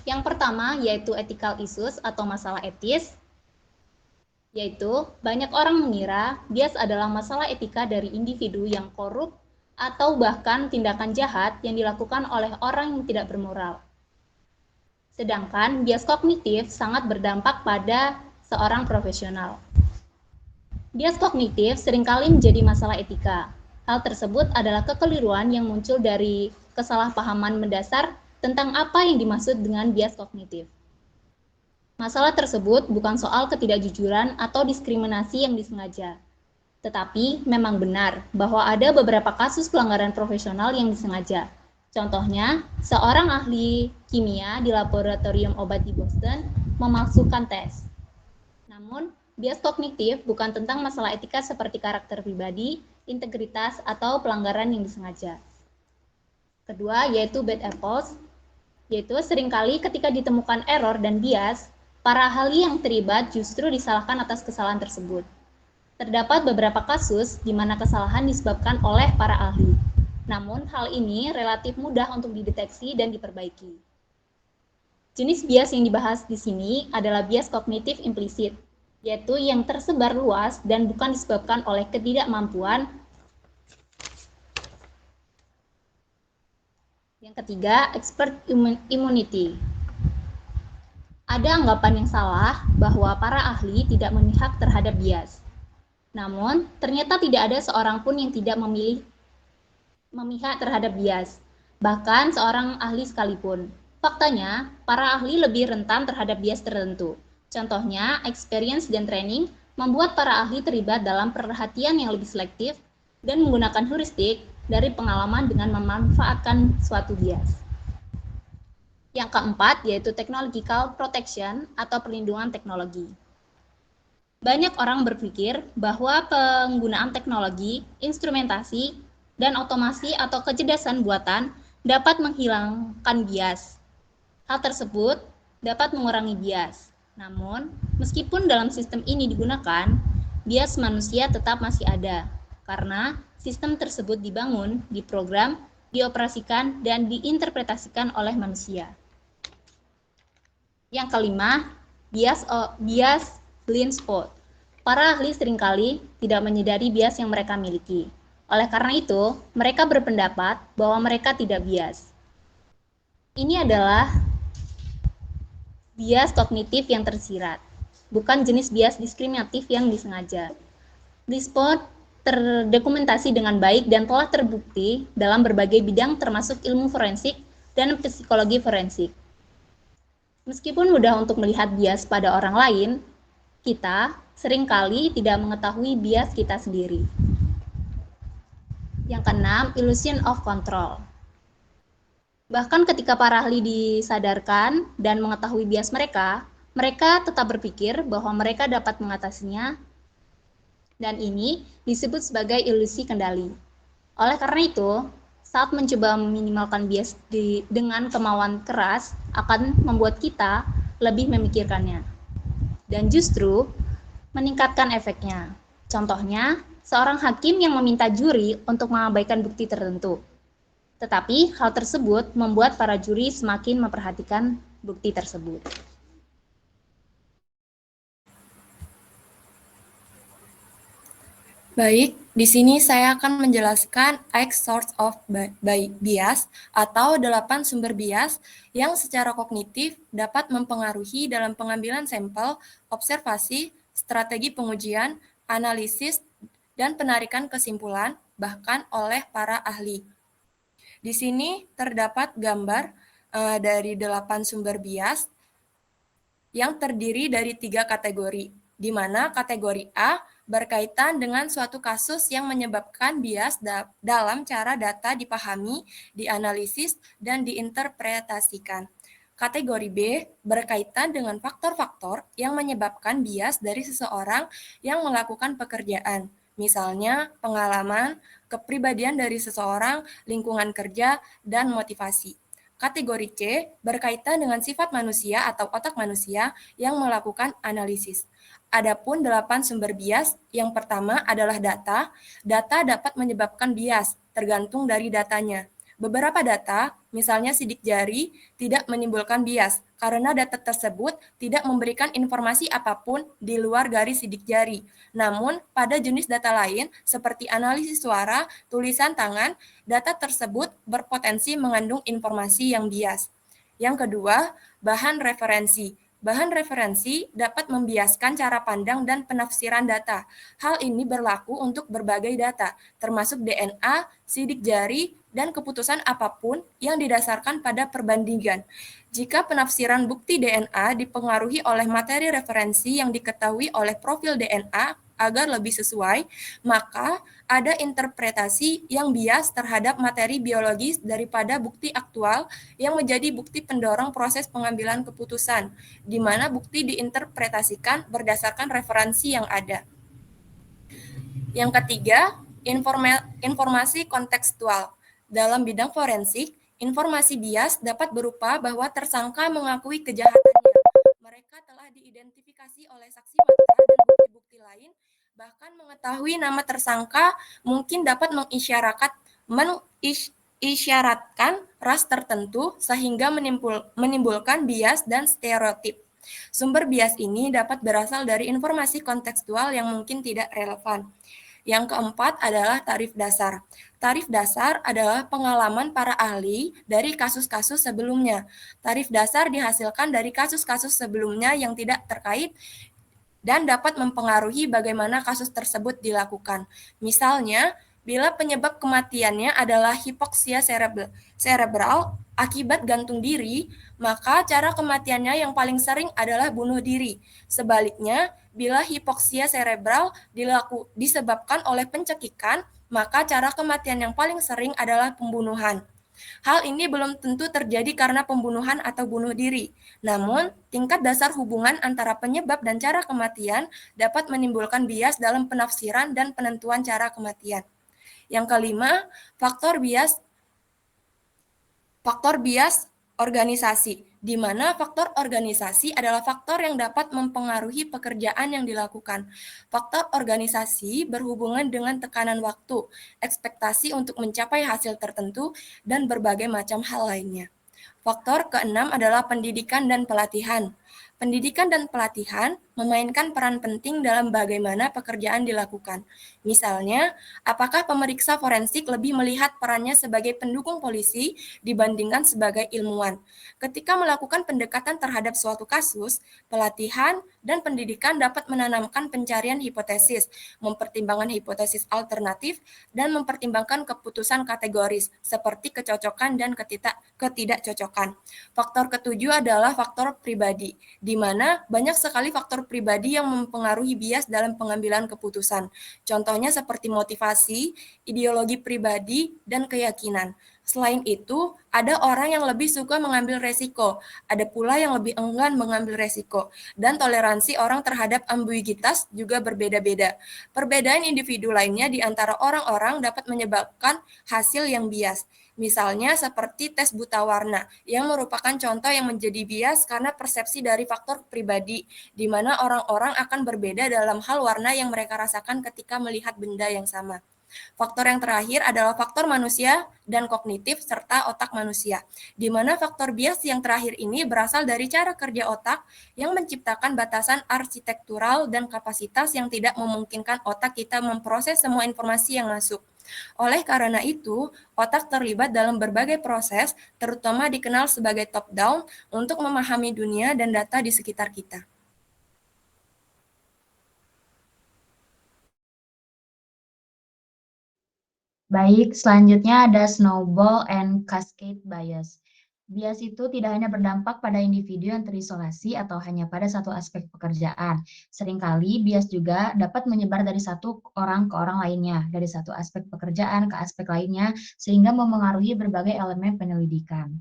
Speaker 8: Yang pertama yaitu ethical issues atau masalah etis, yaitu banyak orang mengira bias adalah masalah etika dari individu yang korup atau bahkan tindakan jahat yang dilakukan oleh orang yang tidak bermoral. Sedangkan bias kognitif sangat berdampak pada seorang profesional. Bias kognitif seringkali menjadi masalah etika. Hal tersebut adalah kekeliruan yang muncul dari kesalahpahaman mendasar tentang apa yang dimaksud dengan bias kognitif. Masalah tersebut bukan soal ketidakjujuran atau diskriminasi yang disengaja, tetapi memang benar bahwa ada beberapa kasus pelanggaran profesional yang disengaja. Contohnya, seorang ahli kimia di laboratorium obat di Boston memalsukan tes. Namun, bias kognitif bukan tentang masalah etika seperti karakter pribadi, integritas, atau pelanggaran yang disengaja. Kedua, yaitu bad apples, yaitu seringkali ketika ditemukan error dan bias, para ahli yang terlibat justru disalahkan atas kesalahan tersebut. Terdapat beberapa kasus di mana kesalahan disebabkan oleh para ahli. Namun, hal ini relatif mudah untuk dideteksi dan diperbaiki. Jenis bias yang dibahas di sini adalah bias kognitif implisit, yaitu yang tersebar luas dan bukan disebabkan oleh ketidakmampuan. Yang ketiga, expert immunity. Ada anggapan yang salah bahwa para ahli tidak memihak terhadap bias. Namun, ternyata tidak ada seorang pun yang tidak memihak terhadap bias, bahkan seorang ahli sekalipun. Faktanya, para ahli lebih rentan terhadap bias tertentu. Contohnya, experience dan training membuat para ahli terlibat dalam perhatian yang lebih selektif dan menggunakan heuristik dari pengalaman dengan memanfaatkan suatu bias. Yang keempat, yaitu technological protection atau perlindungan teknologi. Banyak orang berpikir bahwa penggunaan teknologi, instrumentasi, dan otomasi atau kecerdasan buatan dapat menghilangkan bias. Hal tersebut dapat mengurangi bias. Namun, meskipun dalam sistem ini digunakan, bias manusia tetap masih ada, karena Sistem tersebut dibangun, diprogram, dioperasikan, dan diinterpretasikan oleh manusia. Yang kelima, bias blind spot. Para ahli seringkali tidak menyadari bias yang mereka miliki. Oleh karena itu, mereka berpendapat bahwa mereka tidak bias. Ini adalah bias kognitif yang tersirat, bukan jenis bias diskriminatif yang disengaja. Blind spot terdokumentasi dengan baik dan telah terbukti dalam berbagai bidang termasuk ilmu forensik dan psikologi forensik. Meskipun mudah untuk melihat bias pada orang lain, kita seringkali tidak mengetahui bias kita sendiri. Yang keenam, illusion of control. Bahkan ketika para ahli disadarkan dan mengetahui bias mereka, mereka tetap berpikir bahwa mereka dapat mengatasinya, dan ini disebut sebagai ilusi kendali. Oleh karena itu, saat mencoba meminimalkan bias dengan kemauan keras akan membuat kita lebih memikirkannya, dan justru meningkatkan efeknya. Contohnya, seorang hakim yang meminta juri untuk mengabaikan bukti tertentu. Tetapi hal tersebut membuat para juri semakin memperhatikan bukti tersebut.
Speaker 7: Baik, di sini saya akan menjelaskan 8 sorts of bias atau 8 sumber bias yang secara kognitif dapat mempengaruhi dalam pengambilan sampel, observasi, strategi pengujian, analisis, dan penarikan kesimpulan, bahkan oleh para ahli. Di sini terdapat gambar dari 8 sumber bias yang terdiri dari 3 kategori, di mana kategori A berkaitan dengan suatu kasus yang menyebabkan bias dalam cara data dipahami, dianalisis, dan diinterpretasikan. Kategori B berkaitan dengan faktor-faktor yang menyebabkan bias dari seseorang yang melakukan pekerjaan, misalnya pengalaman, kepribadian dari seseorang, lingkungan kerja, dan motivasi. Kategori C berkaitan dengan sifat manusia atau otak manusia yang melakukan analisis. Adapun 8 sumber bias, yang pertama adalah data. Data dapat menyebabkan bias, tergantung dari datanya. Beberapa data, misalnya sidik jari, tidak menimbulkan bias, karena data tersebut tidak memberikan informasi apapun di luar garis sidik jari. Namun, pada jenis data lain, seperti analisis suara, tulisan tangan, data tersebut berpotensi mengandung informasi yang bias. Yang kedua, bahan referensi. Bahan referensi dapat membiaskan cara pandang dan penafsiran data. Hal ini berlaku untuk berbagai data, termasuk DNA, sidik jari, dan keputusan apapun yang didasarkan pada perbandingan. Jika penafsiran bukti DNA dipengaruhi oleh materi referensi yang diketahui oleh profil DNA agar lebih sesuai, maka ada interpretasi yang bias terhadap materi biologis daripada bukti aktual yang menjadi bukti pendorong proses pengambilan keputusan, di mana bukti diinterpretasikan berdasarkan referensi yang ada. Yang ketiga, informasi kontekstual. Dalam bidang forensik, informasi bias dapat berupa bahwa tersangka mengakui kejahatannya. Mereka telah diidentifikasi oleh saksi mata dan bukti-bukti lain, bahkan mengetahui nama tersangka mungkin dapat mengisyaratkan ras tertentu sehingga menimbulkan bias dan stereotip. Sumber bias ini dapat berasal dari informasi kontekstual yang mungkin tidak relevan. Yang keempat adalah tarif dasar. Tarif dasar adalah pengalaman para ahli dari kasus-kasus sebelumnya. Tarif dasar dihasilkan dari kasus-kasus sebelumnya yang tidak terkait dan dapat mempengaruhi bagaimana kasus tersebut dilakukan. Misalnya, bila penyebab kematiannya adalah hipoksia cerebral akibat gantung diri, maka cara kematiannya yang paling sering adalah bunuh diri. Sebaliknya, bila hipoksia cerebral disebabkan oleh pencekikan, maka cara kematian yang paling sering adalah pembunuhan. Hal ini belum tentu terjadi karena pembunuhan atau bunuh diri. Namun, tingkat dasar hubungan antara penyebab dan cara kematian dapat menimbulkan bias dalam penafsiran dan penentuan cara kematian. Yang kelima, faktor bias organisasi. di mana faktor organisasi adalah faktor yang dapat mempengaruhi pekerjaan yang dilakukan. Faktor organisasi berhubungan dengan tekanan waktu, ekspektasi untuk mencapai hasil tertentu, dan berbagai macam hal lainnya. Faktor keenam adalah pendidikan dan pelatihan. Pendidikan dan pelatihan memainkan peran penting dalam bagaimana pekerjaan dilakukan. Misalnya, apakah pemeriksa forensik lebih melihat perannya sebagai pendukung polisi dibandingkan sebagai ilmuwan? Ketika melakukan pendekatan terhadap suatu kasus, pelatihan dan pendidikan dapat menanamkan pencarian hipotesis, mempertimbangkan hipotesis alternatif, dan mempertimbangkan keputusan kategoris seperti kecocokan dan ketidakcocokan. Faktor ketujuh adalah faktor pribadi, di mana banyak sekali faktor pribadi yang mempengaruhi bias dalam pengambilan keputusan. Contohnya seperti motivasi, ideologi pribadi, dan keyakinan. Selain itu, ada orang yang lebih suka mengambil resiko, ada pula yang lebih enggan mengambil resiko, dan toleransi orang terhadap ambiguitas juga berbeda-beda. Perbedaan individu lainnya di antara orang-orang dapat menyebabkan hasil yang bias. Misalnya seperti tes buta warna, yang merupakan contoh yang menjadi bias karena persepsi dari faktor pribadi, di mana orang-orang akan berbeda dalam hal warna yang mereka rasakan ketika melihat benda yang sama. Faktor yang terakhir adalah faktor manusia dan kognitif serta otak manusia, di mana faktor bias yang terakhir ini berasal dari cara kerja otak yang menciptakan batasan arsitektural dan kapasitas yang tidak memungkinkan otak kita memproses semua informasi yang masuk. Oleh karena itu, otak terlibat dalam berbagai proses, terutama dikenal sebagai top-down, untuk memahami dunia dan data di sekitar kita.
Speaker 9: Baik, selanjutnya ada snowball and cascade bias. Bias itu tidak hanya berdampak pada individu yang terisolasi atau hanya pada satu aspek pekerjaan. Seringkali bias juga dapat menyebar dari satu orang ke orang lainnya, dari satu aspek pekerjaan ke aspek lainnya, sehingga memengaruhi berbagai elemen penyelidikan.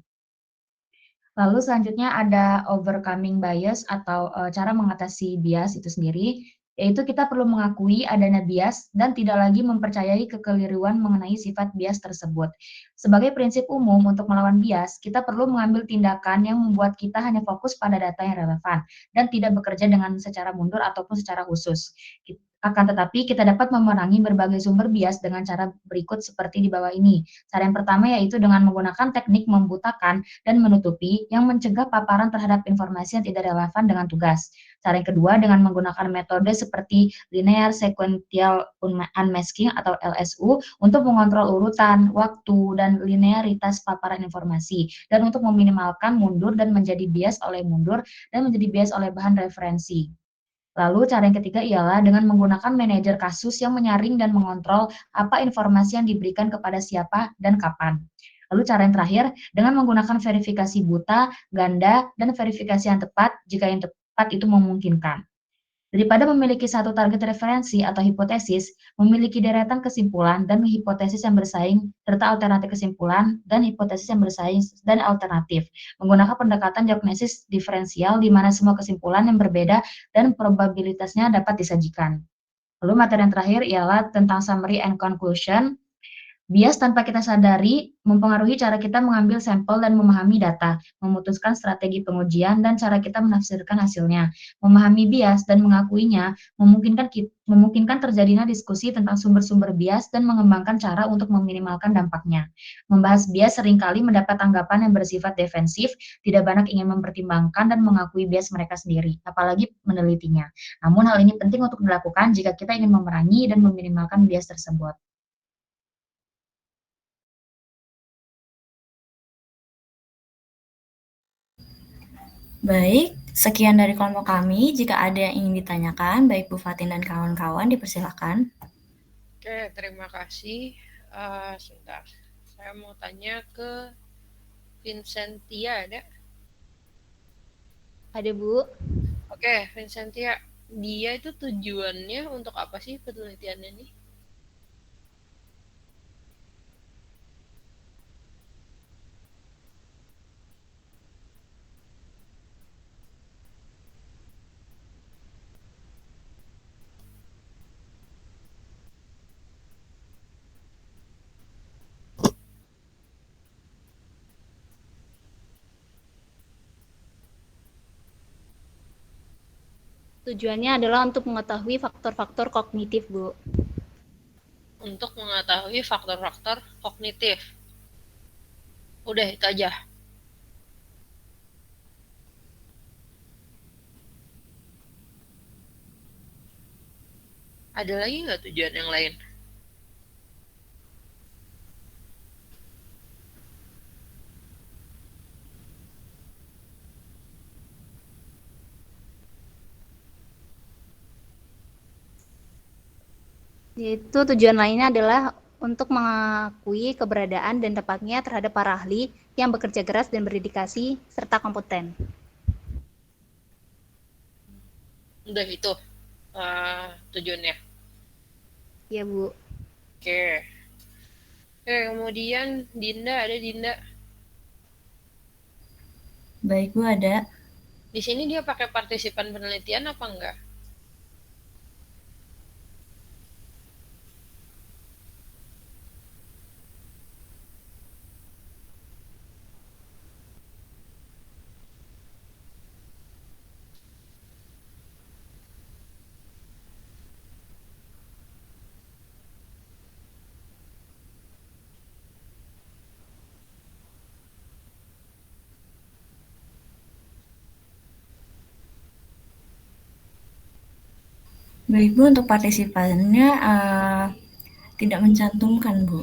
Speaker 9: Lalu selanjutnya ada overcoming bias atau cara mengatasi bias itu sendiri, yaitu kita perlu mengakui adanya bias dan tidak lagi mempercayai kekeliruan mengenai sifat bias tersebut. Sebagai prinsip umum untuk melawan bias, kita perlu mengambil tindakan yang membuat kita hanya fokus pada data yang relevan dan tidak bekerja dengan secara mundur ataupun secara khusus. Akan tetapi, kita dapat memerangi berbagai sumber bias dengan cara berikut seperti di bawah ini. Cara yang pertama yaitu dengan menggunakan teknik membutakan dan menutupi yang mencegah paparan terhadap informasi yang tidak relevan dengan tugas. Cara yang kedua dengan menggunakan metode seperti linear sequential unmasking atau LSU untuk mengontrol urutan, waktu, dan linearitas paparan informasi, dan untuk meminimalkan mundur dan menjadi bias oleh mundur dan menjadi bias oleh bahan referensi. Lalu cara yang ketiga ialah dengan menggunakan manajer kasus yang menyaring dan mengontrol apa informasi yang diberikan kepada siapa dan kapan. Lalu cara yang terakhir dengan menggunakan verifikasi buta, ganda, dan verifikasi yang tepat jika yang tepat itu memungkinkan. Daripada memiliki satu target referensi atau hipotesis, memiliki deretan kesimpulan dan hipotesis yang bersaing, serta alternatif kesimpulan dan hipotesis yang bersaing dan alternatif. Menggunakan pendekatan diagnosis diferensial di mana semua kesimpulan yang berbeda dan probabilitasnya dapat disajikan. Lalu materi yang terakhir ialah tentang summary and conclusion. Bias tanpa kita sadari mempengaruhi cara kita mengambil sampel dan memahami data, memutuskan strategi pengujian, dan cara kita menafsirkan hasilnya. Memahami bias dan mengakuinya memungkinkan terjadinya diskusi tentang sumber-sumber bias dan mengembangkan cara untuk meminimalkan dampaknya. Membahas bias seringkali mendapat tanggapan yang bersifat defensif, tidak banyak ingin mempertimbangkan dan mengakui bias mereka sendiri, apalagi menelitinya. Namun hal ini penting untuk dilakukan jika kita ingin memerangi dan meminimalkan bias tersebut. Baik, sekian dari kelompok kami. Jika ada yang ingin ditanyakan, baik Bu Fatin dan kawan-kawan, dipersilakan.
Speaker 5: Oke, terima kasih. Sebentar, saya mau tanya ke Vincentia, ada?
Speaker 8: Ada, Bu.
Speaker 5: Oke, Vincentia, dia itu tujuannya untuk apa sih penelitiannya nih?
Speaker 8: Tujuannya adalah untuk mengetahui faktor-faktor kognitif, Bu.
Speaker 5: Untuk mengetahui faktor-faktor kognitif. Udah itu aja. Ada lagi nggak tujuan yang lain?
Speaker 8: Yaitu tujuan lainnya adalah untuk mengakui keberadaan dan tepatnya terhadap para ahli yang bekerja keras dan berdedikasi serta kompeten.
Speaker 5: Udah itu tujuannya.
Speaker 8: Ya, Bu.
Speaker 5: Oke. Kemudian Dinda, ada Dinda.
Speaker 9: Baik, Bu, ada.
Speaker 5: Di sini dia pakai partisipan penelitian apa enggak?
Speaker 9: Baik, Bu, untuk partisipannya tidak mencantumkan, Bu.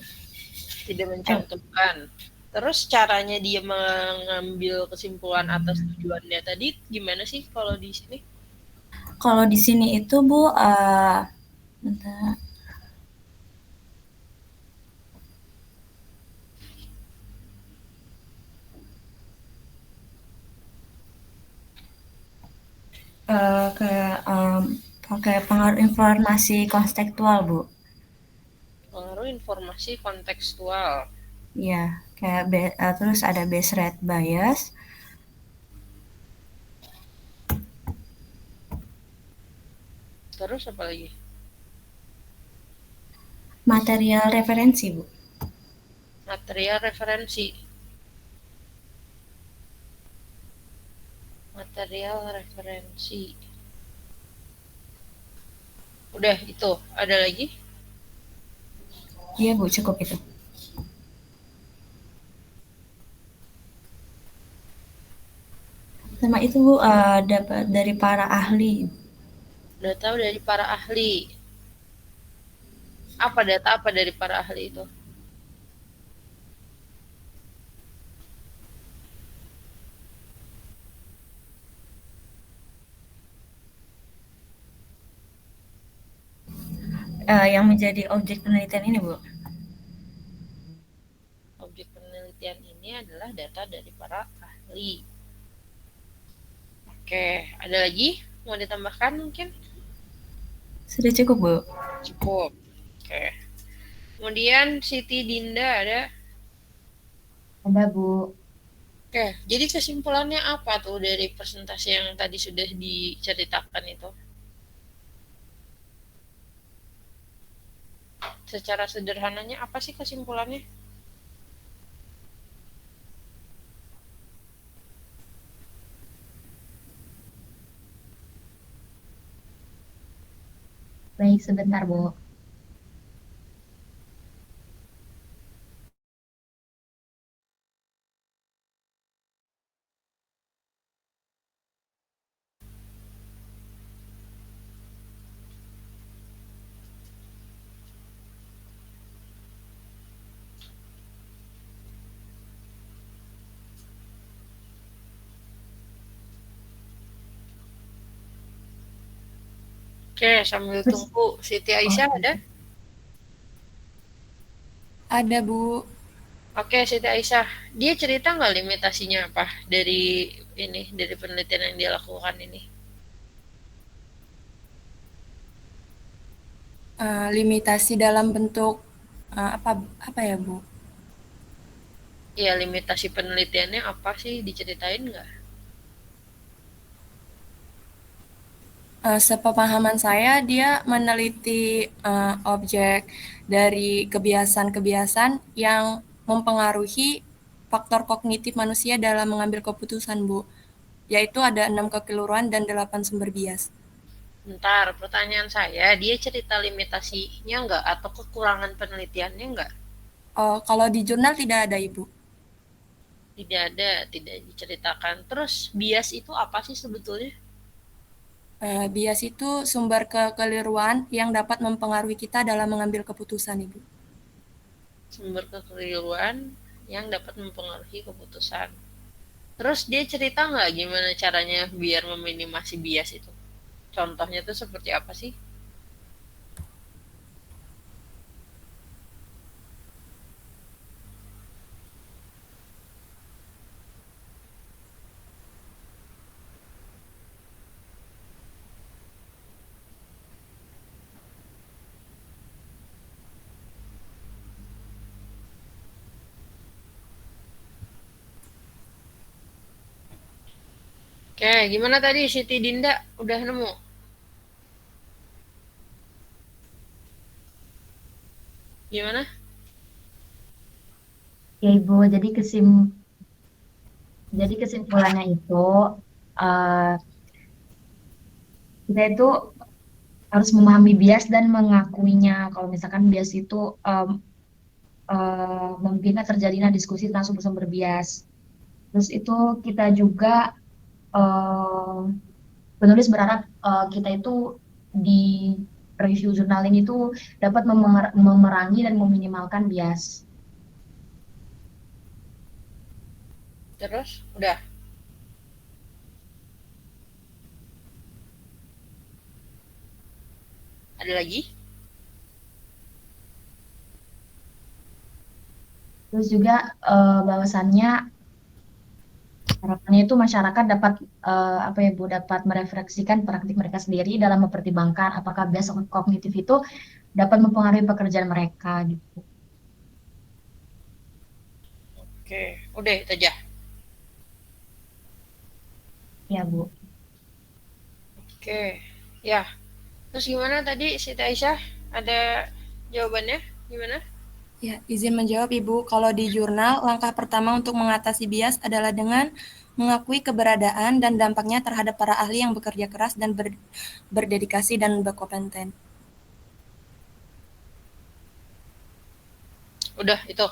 Speaker 5: Tidak mencantumkan. Terus caranya dia mengambil kesimpulan atas tujuannya tadi gimana sih kalau di sini?
Speaker 9: Kalau di sini itu, Bu, bentar. Kayak pakai pengaruh informasi kontekstual, Bu.
Speaker 5: Pengaruh informasi kontekstual.
Speaker 9: Iya, kayak terus ada base rate bias.
Speaker 5: Terus apa lagi?
Speaker 9: Material referensi, Bu.
Speaker 5: Material referensi. Material referensi. Udah itu, ada lagi?
Speaker 9: Iya, Bu, cukup itu. Sama itu, Bu, dapat dari para ahli.
Speaker 5: Udah tahu dari para ahli. Apa data apa dari para ahli itu?
Speaker 9: Yang menjadi objek penelitian ini, Bu.
Speaker 5: Objek penelitian ini adalah data dari para ahli. Oke, ada lagi? Mau ditambahkan mungkin?
Speaker 9: Sudah cukup, Bu.
Speaker 5: Cukup. Oke. Kemudian Siti Dinda ada?
Speaker 10: Ada, Bu.
Speaker 5: Oke, jadi kesimpulannya apa tuh dari presentasi yang tadi sudah diceritakan itu? Secara sederhananya apa sih kesimpulannya?
Speaker 10: Baik, sebentar, Bu.
Speaker 5: Oke, sambil tunggu Siti Aisyah ada?
Speaker 7: Ada, Bu.
Speaker 5: Oke, Siti Aisyah, dia cerita nggak limitasinya apa dari dari penelitian yang dia lakukan ini?
Speaker 7: Limitasi dalam bentuk apa ya, Bu?
Speaker 5: Iya, limitasi penelitiannya apa sih, diceritain nggak?
Speaker 7: Sepemahaman saya, dia meneliti objek dari kebiasaan-kebiasaan yang mempengaruhi faktor kognitif manusia dalam mengambil keputusan, Bu. Yaitu ada 6 kekeliruan dan 8 sumber bias.
Speaker 5: Bentar, pertanyaan saya, dia cerita limitasinya nggak atau kekurangan penelitiannya nggak?
Speaker 7: Oh, kalau di jurnal tidak ada, Ibu.
Speaker 5: Tidak ada, tidak diceritakan. Terus bias itu apa sih sebetulnya?
Speaker 7: Bias itu sumber kekeliruan yang dapat mempengaruhi kita dalam mengambil keputusan, Ibu.
Speaker 5: Sumber kekeliruan yang dapat mempengaruhi keputusan. Terus dia cerita nggak gimana caranya biar meminimasi bias itu? Contohnya tuh seperti apa sih? Oke, gimana tadi Siti Dinda? Udah nemu? Gimana?
Speaker 10: Ya Ibu, jadi kesimpulannya itu eh, kita itu harus memahami bias dan mengakuinya. Kalau misalkan bias itu membina terjadinya diskusi tentang sumber-sumber bias. Terus itu kita juga eh, penulis berharap kita itu di review jurnal ini tuh dapat memerangi dan meminimalkan bias.
Speaker 5: Terus? Udah? Ada lagi?
Speaker 10: Terus juga bahwasannya harapannya itu masyarakat dapat apa ya Bu, dapat merefleksikan praktik mereka sendiri dalam mempertimbangkan apakah bias kognitif itu dapat mempengaruhi pekerjaan mereka gitu.
Speaker 5: Oke, udah itu aja.
Speaker 10: Ya Bu.
Speaker 5: Oke, ya. Terus gimana tadi Siti Aisyah? Ada jawabannya? Gimana?
Speaker 7: Ya, izin menjawab Ibu. Kalau di jurnal, langkah pertama untuk mengatasi bias adalah dengan mengakui keberadaan dan dampaknya terhadap para ahli yang bekerja keras dan berdedikasi dan berkompeten.
Speaker 5: Udah, itu.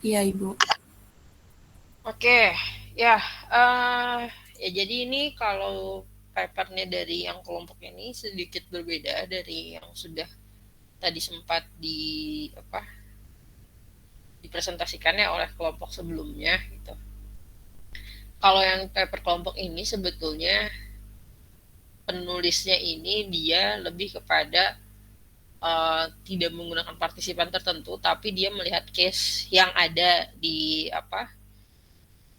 Speaker 7: Iya, Ibu.
Speaker 5: Oke, ya. Ya jadi ini kalau papernya dari yang kelompok ini sedikit berbeda dari yang sudah tadi sempat dipresentasikannya oleh kelompok sebelumnya gitu. Kalau yang paper kelompok ini sebetulnya penulisnya ini dia lebih kepada tidak menggunakan partisipan tertentu, tapi dia melihat case yang ada di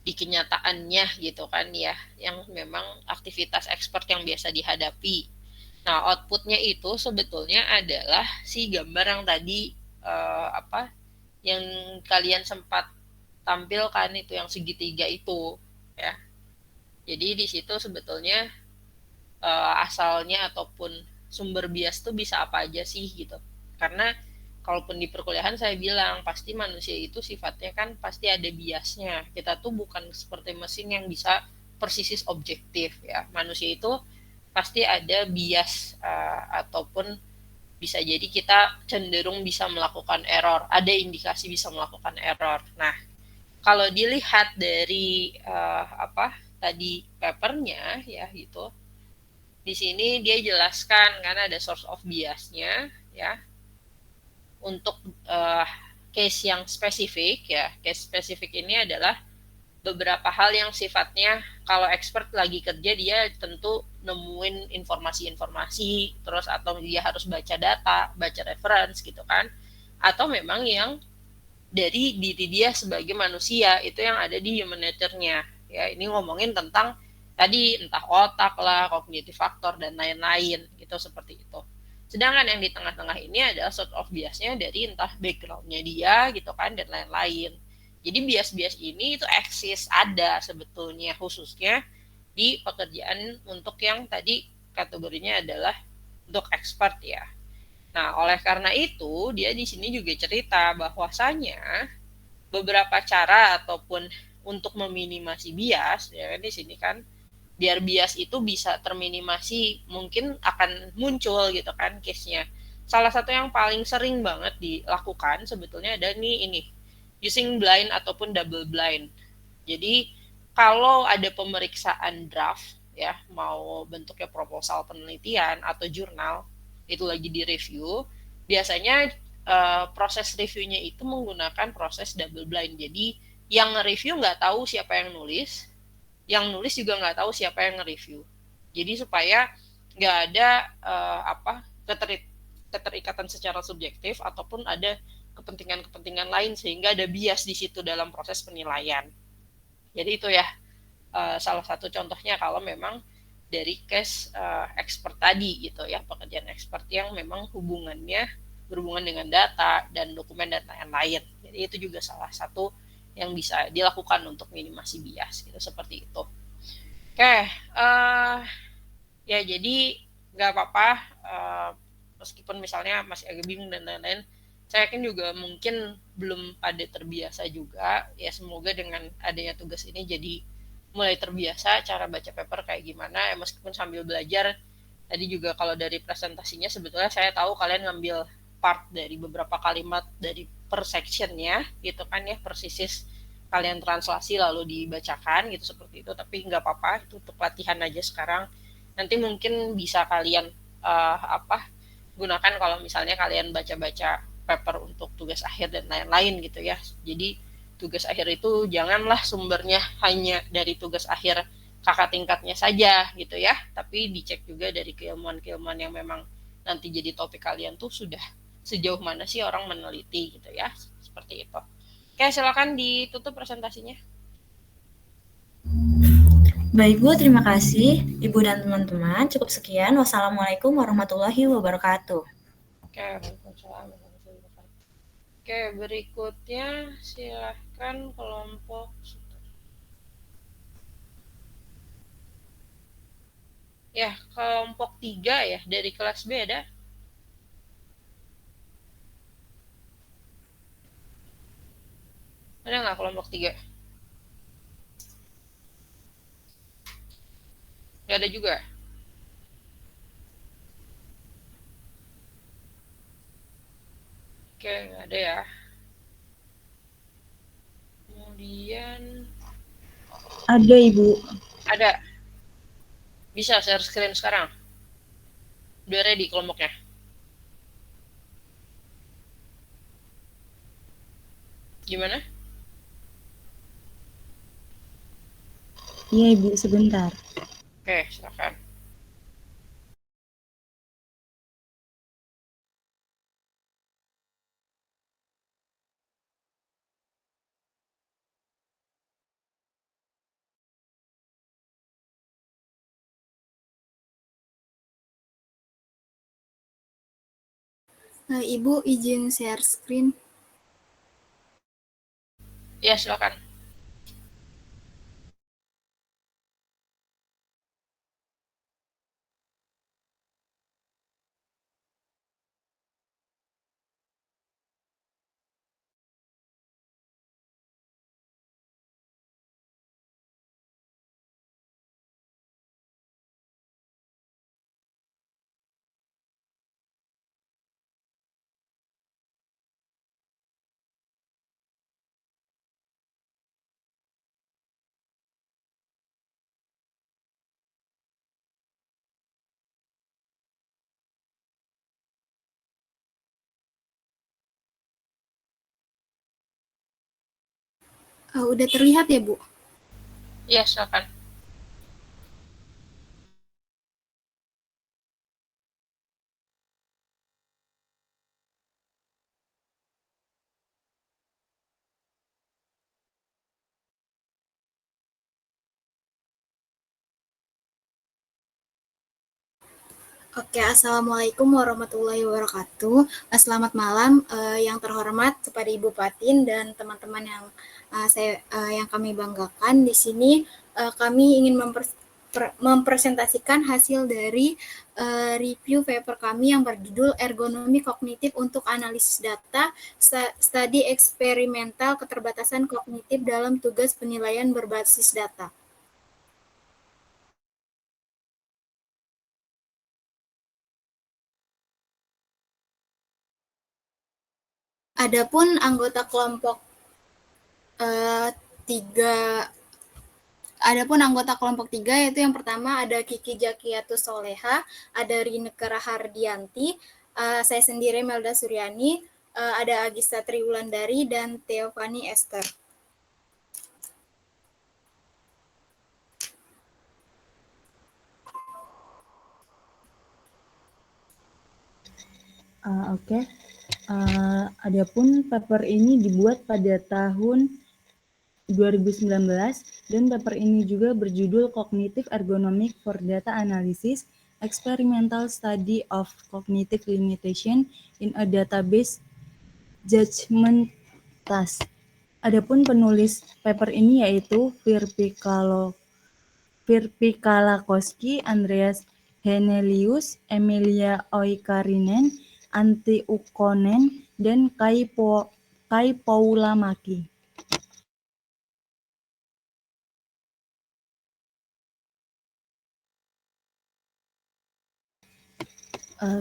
Speaker 5: kenyataannya gitu kan ya, yang memang aktivitas expert yang biasa dihadapi. Nah, outputnya itu sebetulnya adalah si gambar yang tadi yang kalian sempat tampilkan itu, yang segitiga itu ya. Jadi di situ sebetulnya asalnya ataupun sumber bias tuh bisa apa aja sih gitu. Karena kalaupun di perkuliahan saya bilang pasti manusia itu sifatnya kan pasti ada biasnya. Kita tuh bukan seperti mesin yang bisa persis objektif ya. Manusia itu pasti ada bias ataupun bisa jadi kita cenderung bisa melakukan error, ada indikasi bisa melakukan error. Nah, kalau dilihat dari tadi papernya ya gitu, di sini dia jelaskan karena ada source of biasnya ya untuk case yang spesifik ya. Case spesifik ini adalah beberapa hal yang sifatnya kalau expert lagi kerja dia tentu nemuin informasi-informasi terus, atau dia harus baca data, baca reference gitu kan, atau memang yang dari diri dia sebagai manusia itu yang ada di human nature-nya ya. Ini ngomongin tentang tadi entah otak lah, cognitive factor dan lain-lain gitu, seperti itu. Sedangkan yang di tengah-tengah ini adalah sort of biasnya dari entah background-nya dia gitu kan dan lain-lain. Jadi bias-bias ini itu eksis, ada sebetulnya, khususnya di pekerjaan untuk yang tadi kategorinya adalah untuk expert ya. Nah, oleh karena itu dia di sini juga cerita bahwasanya beberapa cara ataupun untuk meminimasi bias ya kan, di sini kan biar bias itu bisa terminimasi, mungkin akan muncul gitu kan case-nya. Salah satu yang paling sering banget dilakukan sebetulnya ada ini using blind ataupun double blind. Jadi kalau ada pemeriksaan draft ya, mau bentuknya proposal penelitian atau jurnal, itu lagi di review, biasanya proses reviewnya itu menggunakan proses double blind. Jadi yang nge-review nggak tahu siapa yang nulis, yang nulis juga nggak tahu siapa yang nge-review. Jadi supaya nggak ada keterikatan secara subjektif ataupun ada kepentingan-kepentingan lain sehingga ada bias di situ dalam proses penilaian. Jadi itu ya salah satu contohnya kalau memang dari case expert tadi gitu ya, pekerjaan expert yang memang berhubungan dengan data dan dokumen dan lain-lain. Jadi itu juga salah satu yang bisa dilakukan untuk minimasi bias gitu, seperti itu. Oke, ya jadi nggak apa-apa meskipun misalnya masih agak bingung dan lain-lain, saya yakin juga mungkin belum pada terbiasa juga ya. Semoga dengan adanya tugas ini jadi mulai terbiasa cara baca paper kayak gimana ya, meskipun sambil belajar. Tadi juga kalau dari presentasinya sebetulnya saya tahu kalian ngambil part dari beberapa kalimat dari per sectionnya gitu kan ya, persisis kalian translasi lalu dibacakan gitu seperti itu, tapi nggak apa-apa, itu untuk latihan aja sekarang. Nanti mungkin bisa kalian gunakan kalau misalnya kalian baca-baca paper untuk tugas akhir dan lain-lain gitu ya. Jadi tugas akhir itu janganlah sumbernya hanya dari tugas akhir kakak tingkatnya saja gitu ya, tapi dicek juga dari keilmuan-keilmuan yang memang nanti jadi topik kalian tuh sudah sejauh mana sih orang meneliti gitu ya, seperti itu. Oke, silakan ditutup presentasinya.
Speaker 9: Baik Bu, terima kasih Ibu dan teman-teman. Cukup sekian. Wassalamualaikum warahmatullahi wabarakatuh.
Speaker 5: Oke, waalaikumsalam warahmatullahi wabarakatuh. Oke, berikutnya silahkan kelompok ya, kelompok 3 ya, dari kelas B ada? Ada nggak kelompok 3? Nggak ada juga? Oke, nggak ada ya. Kemudian
Speaker 6: Ada Ibu.
Speaker 5: ada. Bisa share screen sekarang? Udah ready kelompoknya? Gimana?
Speaker 6: Iya Ibu, sebentar.
Speaker 5: Oke, silakan.
Speaker 11: Ibu izin share screen.
Speaker 5: Ya, silakan.
Speaker 11: Udah terlihat ya Bu?
Speaker 5: Ya, silakan.
Speaker 11: Oke, Assalamualaikum warahmatullahi wabarakatuh. Selamat malam yang terhormat kepada Ibu Patin dan teman-teman yang yang kami banggakan. Di sini kami ingin mempresentasikan hasil dari review paper kami yang berjudul Ergonomi Kognitif untuk Analisis Data, Studi Eksperimental Keterbatasan Kognitif dalam Tugas Penilaian Berbasis Data. Adapun anggota kelompok tiga yaitu yang pertama ada Kiki Jakiatus Soleha, ada Rineke Rahardianti, saya sendiri Melda Suryani, ada Agista Triwulandari, dan Theophany Esther.
Speaker 12: Oke. Adapun paper ini dibuat pada tahun 2019 dan paper ini juga berjudul Cognitive Ergonomic for Data Analysis, Experimental Study of Cognitive Limitation in a Database Judgment Task. Adapun penulis paper ini yaitu Virpi Kalakowski, Andreas Henelius, Emilia Oikarinen, Antti Ukkonen, dan Kai Poulamaki.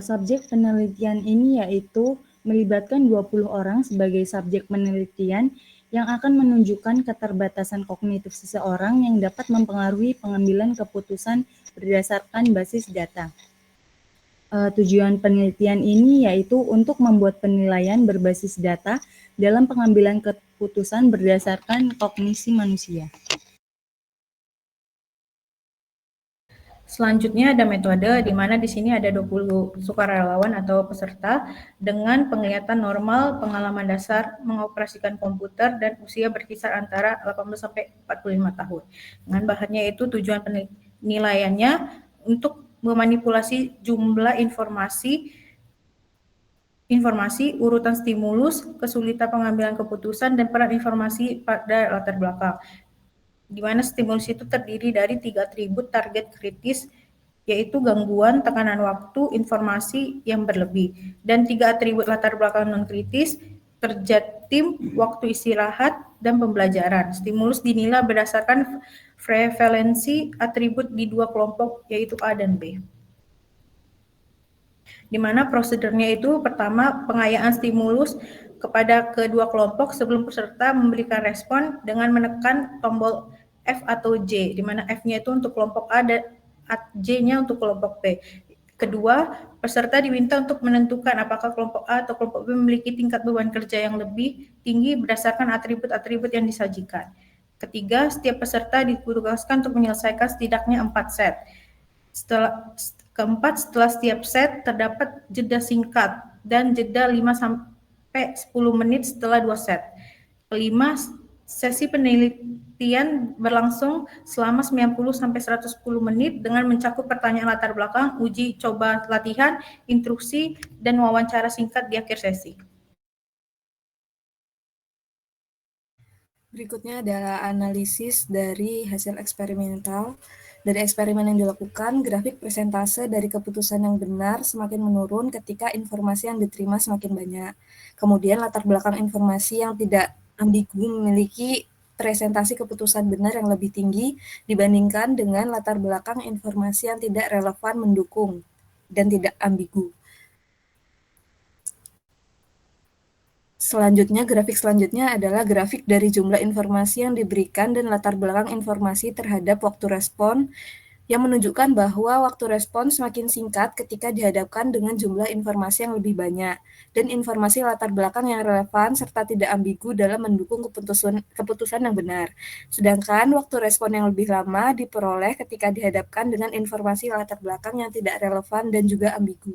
Speaker 12: Subjek penelitian ini yaitu melibatkan 20 orang sebagai subjek penelitian yang akan menunjukkan keterbatasan kognitif seseorang yang dapat mempengaruhi pengambilan keputusan berdasarkan basis data. Tujuan penelitian ini yaitu untuk membuat penilaian berbasis data dalam pengambilan keputusan berdasarkan kognisi manusia.
Speaker 13: Selanjutnya ada metode di mana di sini ada 20 sukarelawan atau peserta dengan penglihatan normal, pengalaman dasar mengoperasikan komputer dan usia berkisar antara 18 sampai 45 tahun. Dengan bahannya itu tujuan penilaiannya untuk memanipulasi jumlah informasi, urutan stimulus, kesulitan pengambilan keputusan, dan peran informasi pada latar belakang. Di mana stimulus itu terdiri dari 3 atribut target kritis, yaitu gangguan, tekanan waktu, informasi yang berlebih, dan 3 atribut latar belakang non-kritis, kerja tim, waktu istirahat, dan pembelajaran. Stimulus dinilai berdasarkan prevalensi atribut di 2 kelompok, yaitu A dan B. Di mana prosedurnya itu pertama pengayaan stimulus kepada kedua kelompok sebelum peserta memberikan respon dengan menekan tombol F atau J, di mana F-nya itu untuk kelompok A dan J-nya untuk kelompok B. Kedua, peserta diminta untuk menentukan apakah kelompok A atau kelompok B memiliki tingkat beban kerja yang lebih tinggi berdasarkan atribut-atribut yang disajikan. Ketiga, setiap peserta ditugaskan untuk menyelesaikan setidaknya 4 set. Keempat, setelah setiap set terdapat jeda singkat dan jeda 5-10 menit setelah 2 set. Kelima, sesi penelitian berlangsung selama 90-110 menit dengan mencakup pertanyaan latar belakang, uji coba latihan, instruksi, dan wawancara singkat di akhir sesi.
Speaker 6: Berikutnya adalah analisis dari hasil eksperimental. Dari eksperimen yang dilakukan, grafik persentase dari keputusan yang benar semakin menurun ketika informasi yang diterima semakin banyak. Kemudian latar belakang informasi yang tidak ambigu memiliki presentasi keputusan benar yang lebih tinggi dibandingkan dengan latar belakang informasi yang tidak relevan mendukung dan tidak ambigu. Selanjutnya, grafik selanjutnya adalah grafik dari jumlah informasi yang diberikan dan latar belakang informasi terhadap waktu respon yang menunjukkan bahwa waktu respon semakin singkat ketika dihadapkan dengan jumlah informasi yang lebih banyak dan informasi latar belakang yang relevan serta tidak ambigu dalam mendukung keputusan yang benar. Sedangkan waktu respon yang lebih lama diperoleh ketika dihadapkan dengan informasi latar belakang yang tidak relevan dan juga ambigu.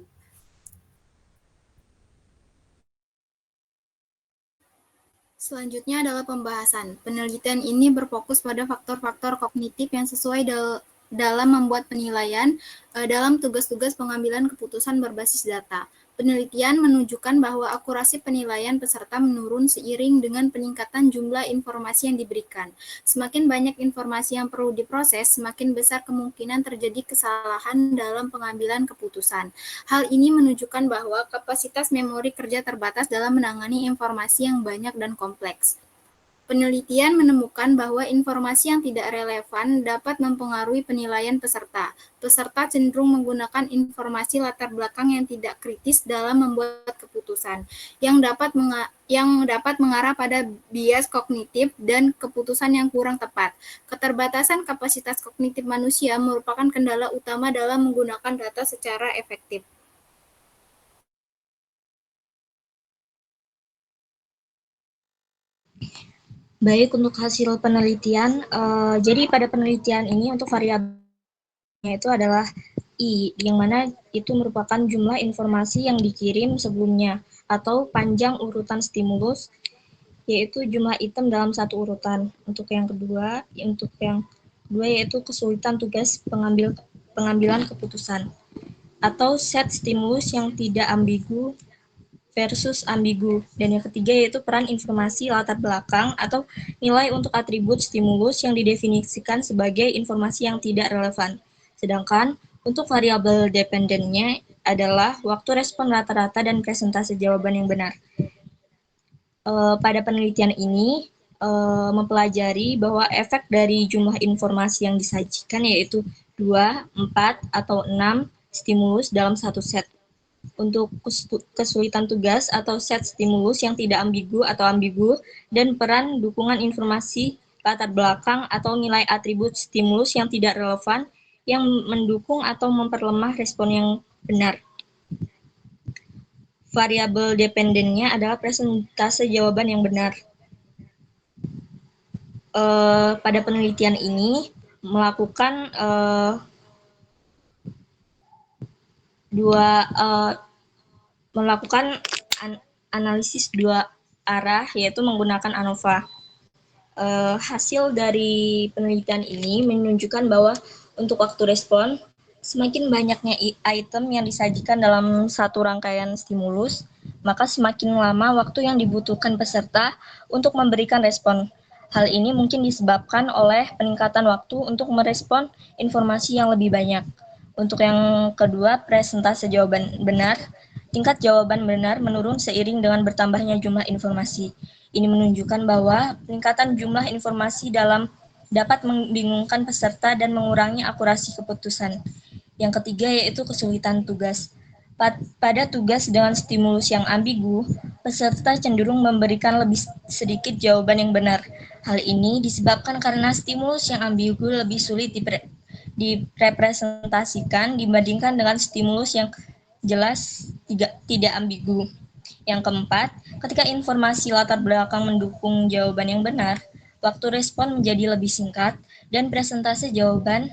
Speaker 11: Selanjutnya adalah pembahasan. Penelitian ini berfokus pada faktor-faktor kognitif yang sesuai dalam membuat penilaian dalam tugas-tugas pengambilan keputusan berbasis data. Penelitian menunjukkan bahwa akurasi penilaian peserta menurun seiring dengan peningkatan jumlah informasi yang diberikan. Semakin banyak informasi yang perlu diproses, semakin besar kemungkinan terjadi kesalahan dalam pengambilan keputusan. Hal ini menunjukkan bahwa kapasitas memori kerja terbatas dalam menangani informasi yang banyak dan kompleks. Penelitian menemukan bahwa informasi yang tidak relevan dapat mempengaruhi penilaian peserta. Peserta cenderung menggunakan informasi latar belakang yang tidak kritis dalam membuat keputusan, yang dapat mengarah pada bias kognitif dan keputusan yang kurang tepat. Keterbatasan kapasitas kognitif manusia merupakan kendala utama dalam menggunakan data secara efektif.
Speaker 14: Baik, untuk hasil penelitian, jadi pada penelitian ini untuk variabelnya itu adalah I, yang mana itu merupakan jumlah informasi yang dikirim sebelumnya, atau panjang urutan stimulus, yaitu jumlah item dalam satu urutan. Untuk yang kedua yaitu kesulitan tugas pengambilan keputusan, atau set stimulus yang tidak ambigu versus ambigu. Dan yang ketiga yaitu peran informasi latar belakang atau nilai untuk atribut stimulus yang didefinisikan sebagai informasi yang tidak relevan. Sedangkan untuk variabel dependennya adalah waktu respon rata-rata dan presentase jawaban yang benar. Pada penelitian ini mempelajari bahwa efek dari jumlah informasi yang disajikan yaitu 2, 4, atau 6 stimulus dalam satu set. Untuk kesulitan tugas atau set stimulus yang tidak ambigu atau ambigu, dan peran dukungan informasi latar belakang atau nilai atribut stimulus yang tidak relevan yang mendukung atau memperlemah respon yang benar. Variabel dependennya adalah presentase jawaban yang benar. Pada penelitian ini melakukan analisis dua arah, yaitu menggunakan ANOVA. Hasil dari penelitian ini menunjukkan bahwa untuk waktu respon, semakin banyaknya item yang disajikan dalam satu rangkaian stimulus, maka semakin lama waktu yang dibutuhkan peserta untuk memberikan respon. Hal ini mungkin disebabkan oleh peningkatan waktu untuk merespon informasi yang lebih banyak. Untuk yang kedua, presentase jawaban benar. Tingkat jawaban benar menurun seiring dengan bertambahnya jumlah informasi. Ini menunjukkan bahwa peningkatan jumlah informasi dapat membingungkan peserta dan mengurangi akurasi keputusan. Yang ketiga yaitu kesulitan tugas. Pada tugas dengan stimulus yang ambigu, peserta cenderung memberikan lebih sedikit jawaban yang benar. Hal ini disebabkan karena stimulus yang ambigu lebih sulit direpresentasikan dibandingkan dengan stimulus yang jelas tidak ambigu. Yang keempat, ketika informasi latar belakang mendukung jawaban yang benar, waktu respon menjadi lebih singkat dan presentase jawaban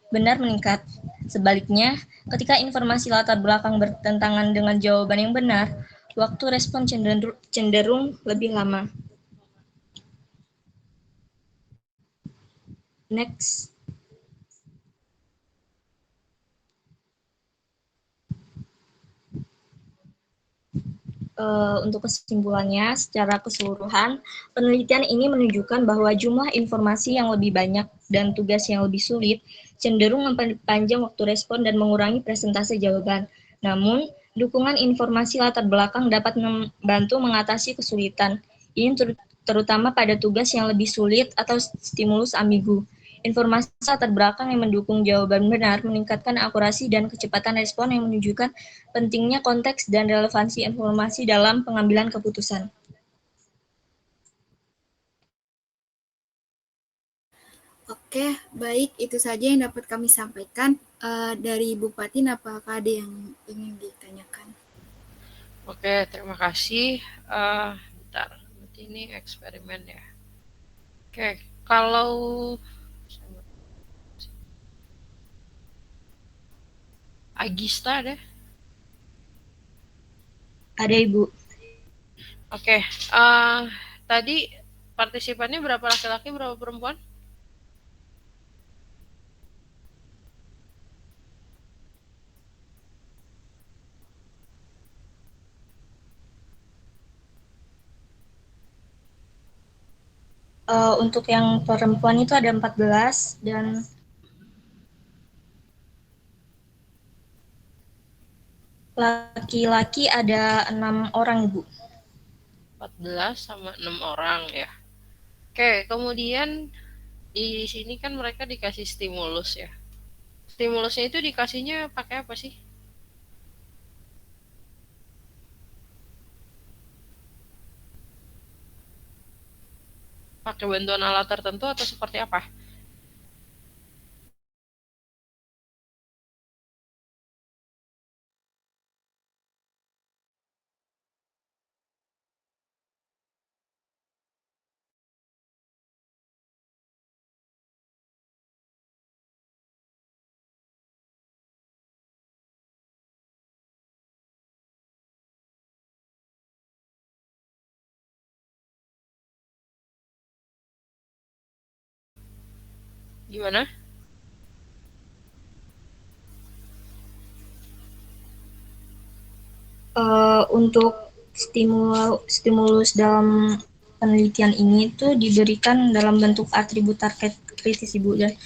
Speaker 14: benar meningkat. Sebaliknya, ketika informasi latar belakang bertentangan dengan jawaban yang benar, waktu respon cenderung lebih lama. Next. Untuk kesimpulannya, secara keseluruhan, penelitian ini menunjukkan bahwa jumlah informasi yang lebih banyak dan tugas yang lebih sulit cenderung memperpanjang waktu respon dan mengurangi presentase jawaban. Namun, dukungan informasi latar belakang dapat membantu mengatasi kesulitan. Ini terutama pada tugas yang lebih sulit atau stimulus ambigu. Informasi latar belakang yang mendukung jawaban benar meningkatkan akurasi dan kecepatan respon yang menunjukkan pentingnya konteks dan relevansi informasi dalam pengambilan keputusan.
Speaker 11: Oke, baik. Itu saja yang dapat kami sampaikan. Dari Ibu Patin, apakah ada yang ingin ditanyakan?
Speaker 5: Oke, terima kasih. Bentar, berarti ini eksperimen ya. Oke, kalau Agista ada?
Speaker 14: Ada, Ibu.
Speaker 5: Oke, tadi partisipannya berapa laki-laki, berapa perempuan?
Speaker 14: Untuk yang perempuan itu ada 14 dan Laki-laki ada 6 orang, Ibu.
Speaker 5: 14 sama 6 orang ya. Oke, kemudian di sini kan mereka dikasih stimulus ya. Stimulusnya itu dikasihnya pakai apa sih? Pakai bantuan alat tertentu atau seperti apa? Gimana?
Speaker 14: Untuk stimulus dalam penelitian ini tuh diberikan dalam bentuk atribut target kritis, Ibu, dan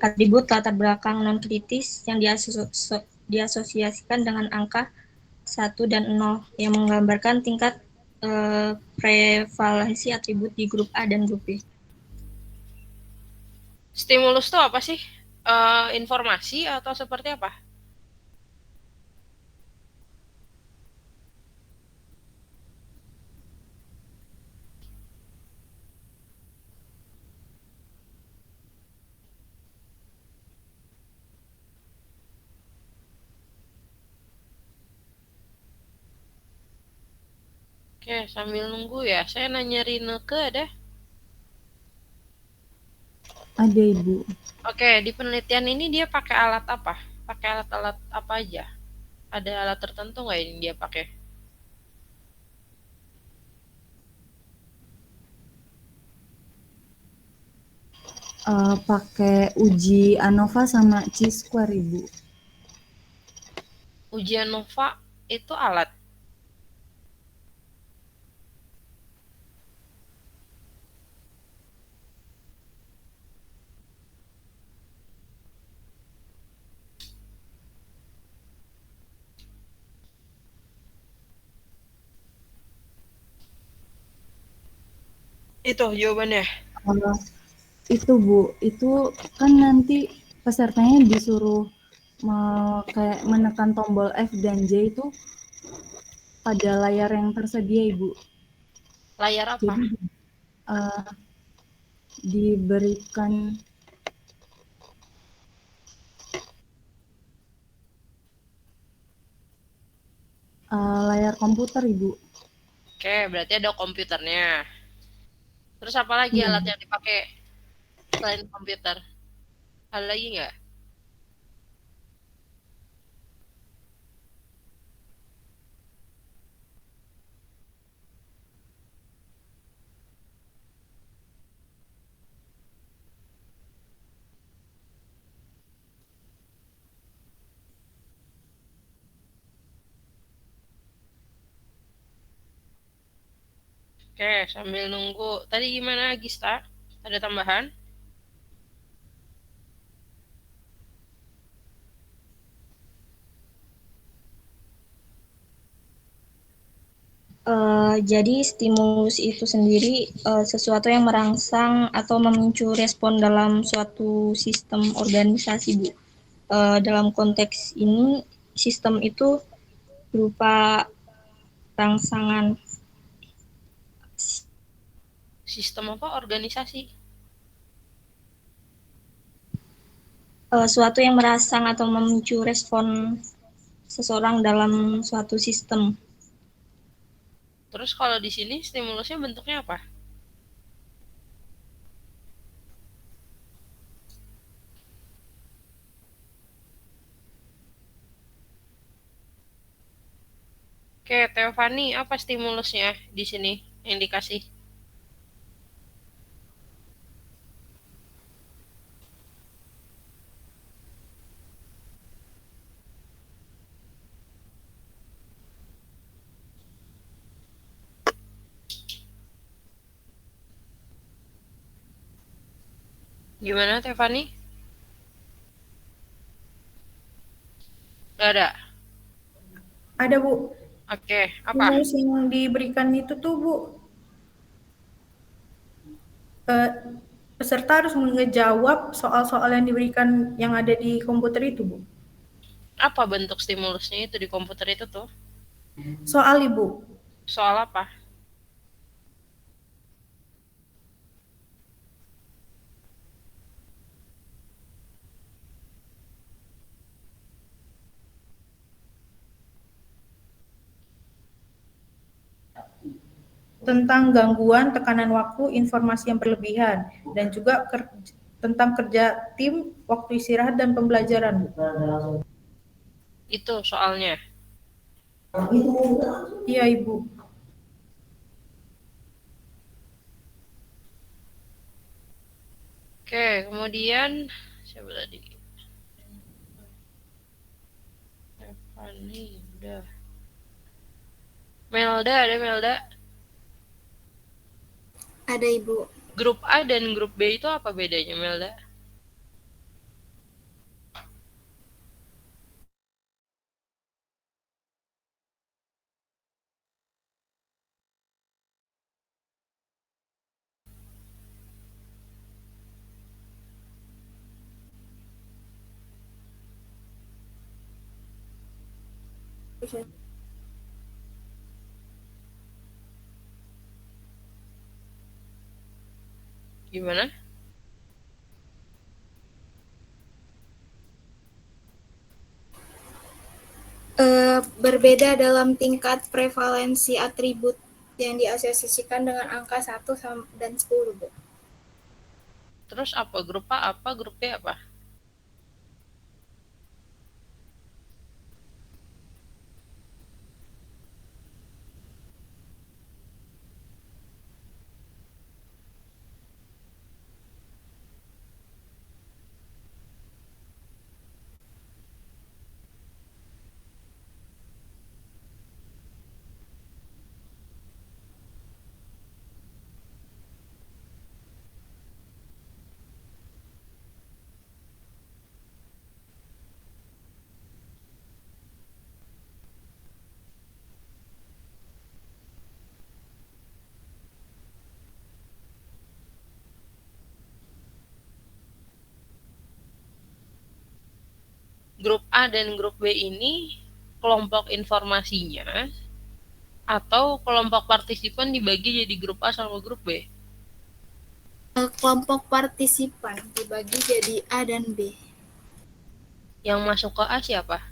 Speaker 14: atribut latar belakang non kritis yang diasosiasikan dengan angka 1 dan 0 yang menggambarkan tingkat prevalensi atribut di grup A dan grup B.
Speaker 5: Stimulus itu apa sih? Informasi atau seperti apa? Oke, sambil nunggu ya, saya nanya Rineke deh.
Speaker 12: Ada, Ibu.
Speaker 5: Oke, di penelitian ini dia pakai alat apa? Pakai alat-alat apa aja? Ada alat tertentu nggak yang dia pakai?
Speaker 12: Pakai uji ANOVA sama Chi-square, Ibu.
Speaker 5: Ujian Nova itu alat. Itu jawabannya.
Speaker 12: Itu, Bu, itu kan nanti pesertanya disuruh kayak menekan tombol F dan J itu pada layar yang tersedia, Ibu.
Speaker 5: Layar apa?
Speaker 12: Jadi diberikan layar komputer, Ibu.
Speaker 5: Oke, berarti ada komputernya. Terus apa lagi alat yang dipakai selain komputer? Ada lagi nggak? Oke, sambil nunggu. Tadi gimana, Gista? Ada tambahan?
Speaker 14: Jadi stimulus itu sendiri sesuatu yang merangsang atau memicu respon dalam suatu sistem organisasi, Bu. Dalam konteks ini, sistem itu berupa rangsangan.
Speaker 5: Sistem apa? Organisasi?
Speaker 14: Suatu yang merangsang atau memicu respon seseorang dalam suatu sistem.
Speaker 5: Terus kalau di sini stimulusnya bentuknya apa? Oke, Teofani, apa stimulusnya di sini yang dikasih? Gimana, Teofani? Gak ada?
Speaker 13: Ada, Bu.
Speaker 5: Oke, apa?
Speaker 13: Stimulus yang diberikan itu tuh, Bu, peserta harus ngejawab soal-soal yang diberikan yang ada di komputer itu, Bu.
Speaker 5: Apa bentuk stimulusnya itu di komputer itu tuh?
Speaker 13: Soal, Ibu.
Speaker 5: Soal apa?
Speaker 13: Tentang gangguan, tekanan waktu, informasi yang berlebihan, dan juga tentang kerja tim, waktu istirahat, dan pembelajaran, Bu.
Speaker 5: Itu soalnya.
Speaker 13: Iya, Ibu.
Speaker 5: Oke, kemudian siapa tadi? Stefani, udah. Melda, ada Melda?
Speaker 11: Ada, Ibu.
Speaker 5: Grup A dan grup B itu apa bedanya, Melda? Gimana?
Speaker 11: Berbeda dalam tingkat prevalensi atribut yang diasosiasikan dengan angka 1 dan 10, Bu.
Speaker 5: Terus apa? Grup A apa? Grup B apa? Grup A dan grup B ini kelompok informasinya atau kelompok partisipan dibagi jadi grup A sama grup B?
Speaker 11: Kelompok partisipan dibagi jadi A dan B.
Speaker 5: Yang masuk ke A siapa?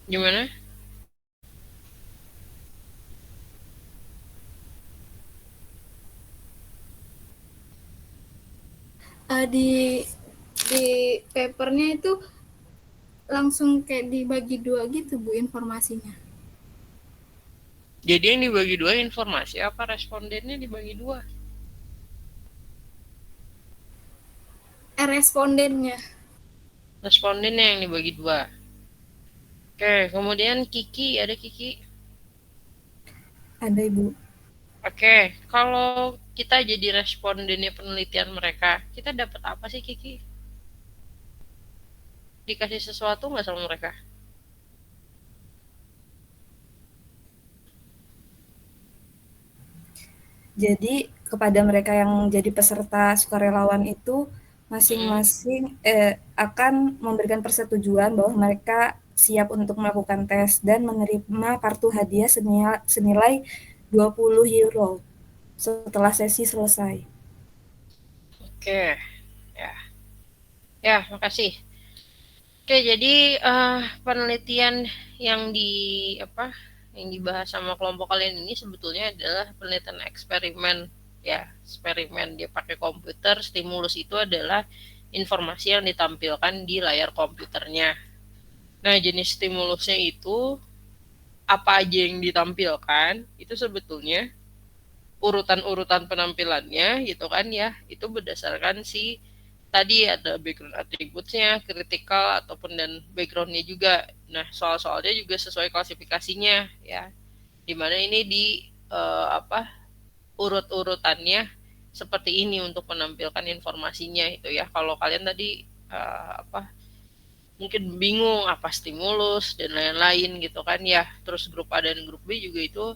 Speaker 5: Gimana?
Speaker 11: Di papernya itu langsung kayak dibagi dua gitu, Bu, informasinya.
Speaker 5: Jadi yang dibagi dua informasi apa respondennya dibagi dua?
Speaker 11: Respondennya.
Speaker 5: Respondennya yang dibagi dua. Oke, kemudian Kiki, ada Kiki?
Speaker 6: Ada, Ibu.
Speaker 5: Oke, kalau kita jadi respondennya penelitian mereka, kita dapat apa sih, Kiki? Dikasih sesuatu nggak sama mereka?
Speaker 6: Jadi kepada mereka yang jadi peserta sukarelawan itu masing-masing akan memberikan persetujuan bahwa mereka siap untuk melakukan tes dan menerima kartu hadiah senilai 20 euro setelah sesi selesai.
Speaker 5: Oke, ya. Ya, makasih. Oke, jadi penelitian yang dibahas sama kelompok kalian ini sebetulnya adalah penelitian eksperimen ya, eksperimen dia pakai komputer. Stimulus itu adalah informasi yang ditampilkan di layar komputernya. Nah, jenis stimulusnya itu apa aja yang ditampilkan itu sebetulnya urutan-urutan penampilannya gitu kan ya, itu berdasarkan si tadi ada background attributes-nya, critical ataupun dan background-nya juga. Nah, soal-soalnya juga sesuai klasifikasinya ya. Dimana ini di urut-urutannya seperti ini untuk menampilkan informasinya itu ya. Kalau kalian tadi mungkin bingung apa stimulus dan lain-lain gitu kan ya. Terus grup A dan grup B juga itu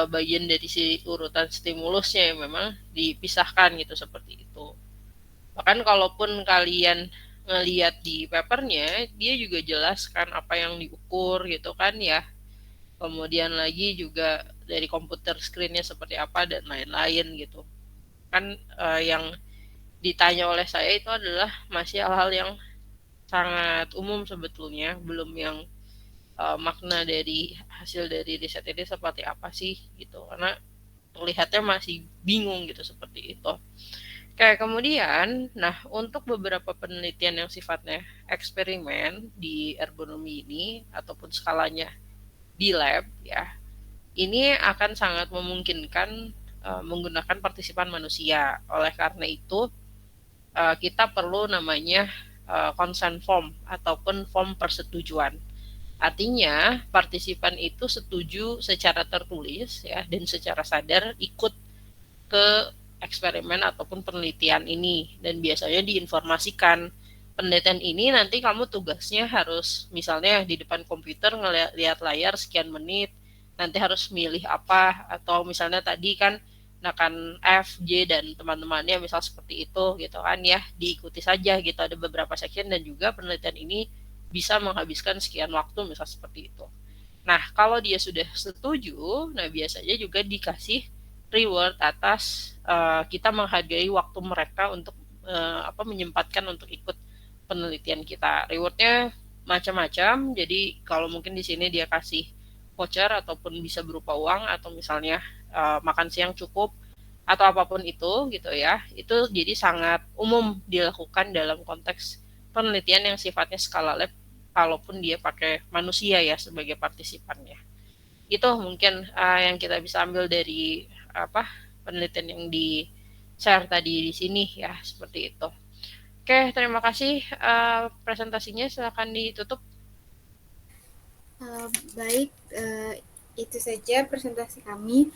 Speaker 5: bagian dari si urutan stimulusnya yang memang dipisahkan gitu seperti itu. Bahkan kalaupun kalian ngelihat di papernya, dia juga jelaskan apa yang diukur gitu kan ya. Kemudian lagi juga dari komputer screen-nya seperti apa dan lain-lain gitu. Kan yang ditanya oleh saya itu adalah masih hal-hal yang sangat umum sebetulnya, belum yang makna dari hasil dari riset ini seperti apa sih gitu. Karena terlihatnya masih bingung gitu seperti itu. Kayak kemudian, nah untuk beberapa penelitian yang sifatnya eksperimen di ergonomi ini ataupun skalanya di lab ya, ini akan sangat memungkinkan menggunakan partisipan manusia. Oleh karena itu kita perlu namanya consent form ataupun form persetujuan. Artinya partisipan itu setuju secara tertulis ya dan secara sadar ikut ke eksperimen ataupun penelitian ini, dan biasanya diinformasikan penelitian ini nanti kamu tugasnya harus misalnya di depan komputer ngelihat layar sekian menit, nanti harus milih apa, atau misalnya tadi kan kan F, J dan teman-temannya misal seperti itu gitu kan ya, diikuti saja gitu, ada beberapa section dan juga penelitian ini bisa menghabiskan sekian waktu misal seperti itu. Nah, kalau dia sudah setuju, nah biasanya juga dikasih reward atas kita menghargai waktu mereka untuk menyempatkan untuk ikut penelitian kita. Rewardnya macam-macam. Jadi kalau mungkin di sini dia kasih voucher ataupun bisa berupa uang atau misalnya makan siang cukup atau apapun itu gitu ya. Itu jadi sangat umum dilakukan dalam konteks penelitian yang sifatnya skala lab, kalaupun dia pakai manusia ya sebagai partisipannya. Itu mungkin yang kita bisa ambil dari penelitian yang di share tadi di sini ya, seperti itu. Oke, terima kasih presentasinya, silakan ditutup.
Speaker 11: Baik, itu saja presentasi kami.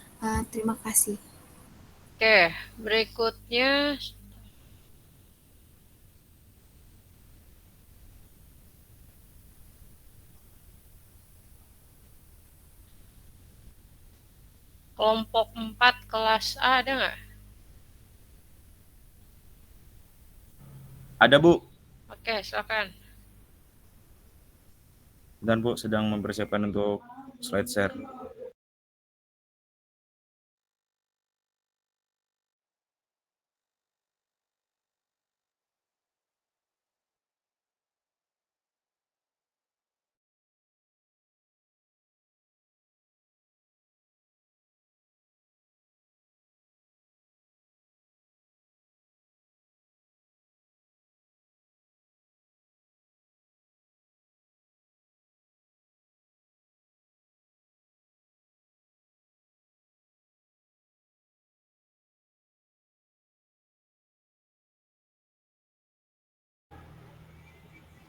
Speaker 11: Terima kasih.
Speaker 5: Oke, berikutnya kelompok 4 kelas A ada nggak?
Speaker 15: Ada, Bu.
Speaker 5: Oke, silakan.
Speaker 15: Dan Bu sedang mempersiapkan untuk slide share.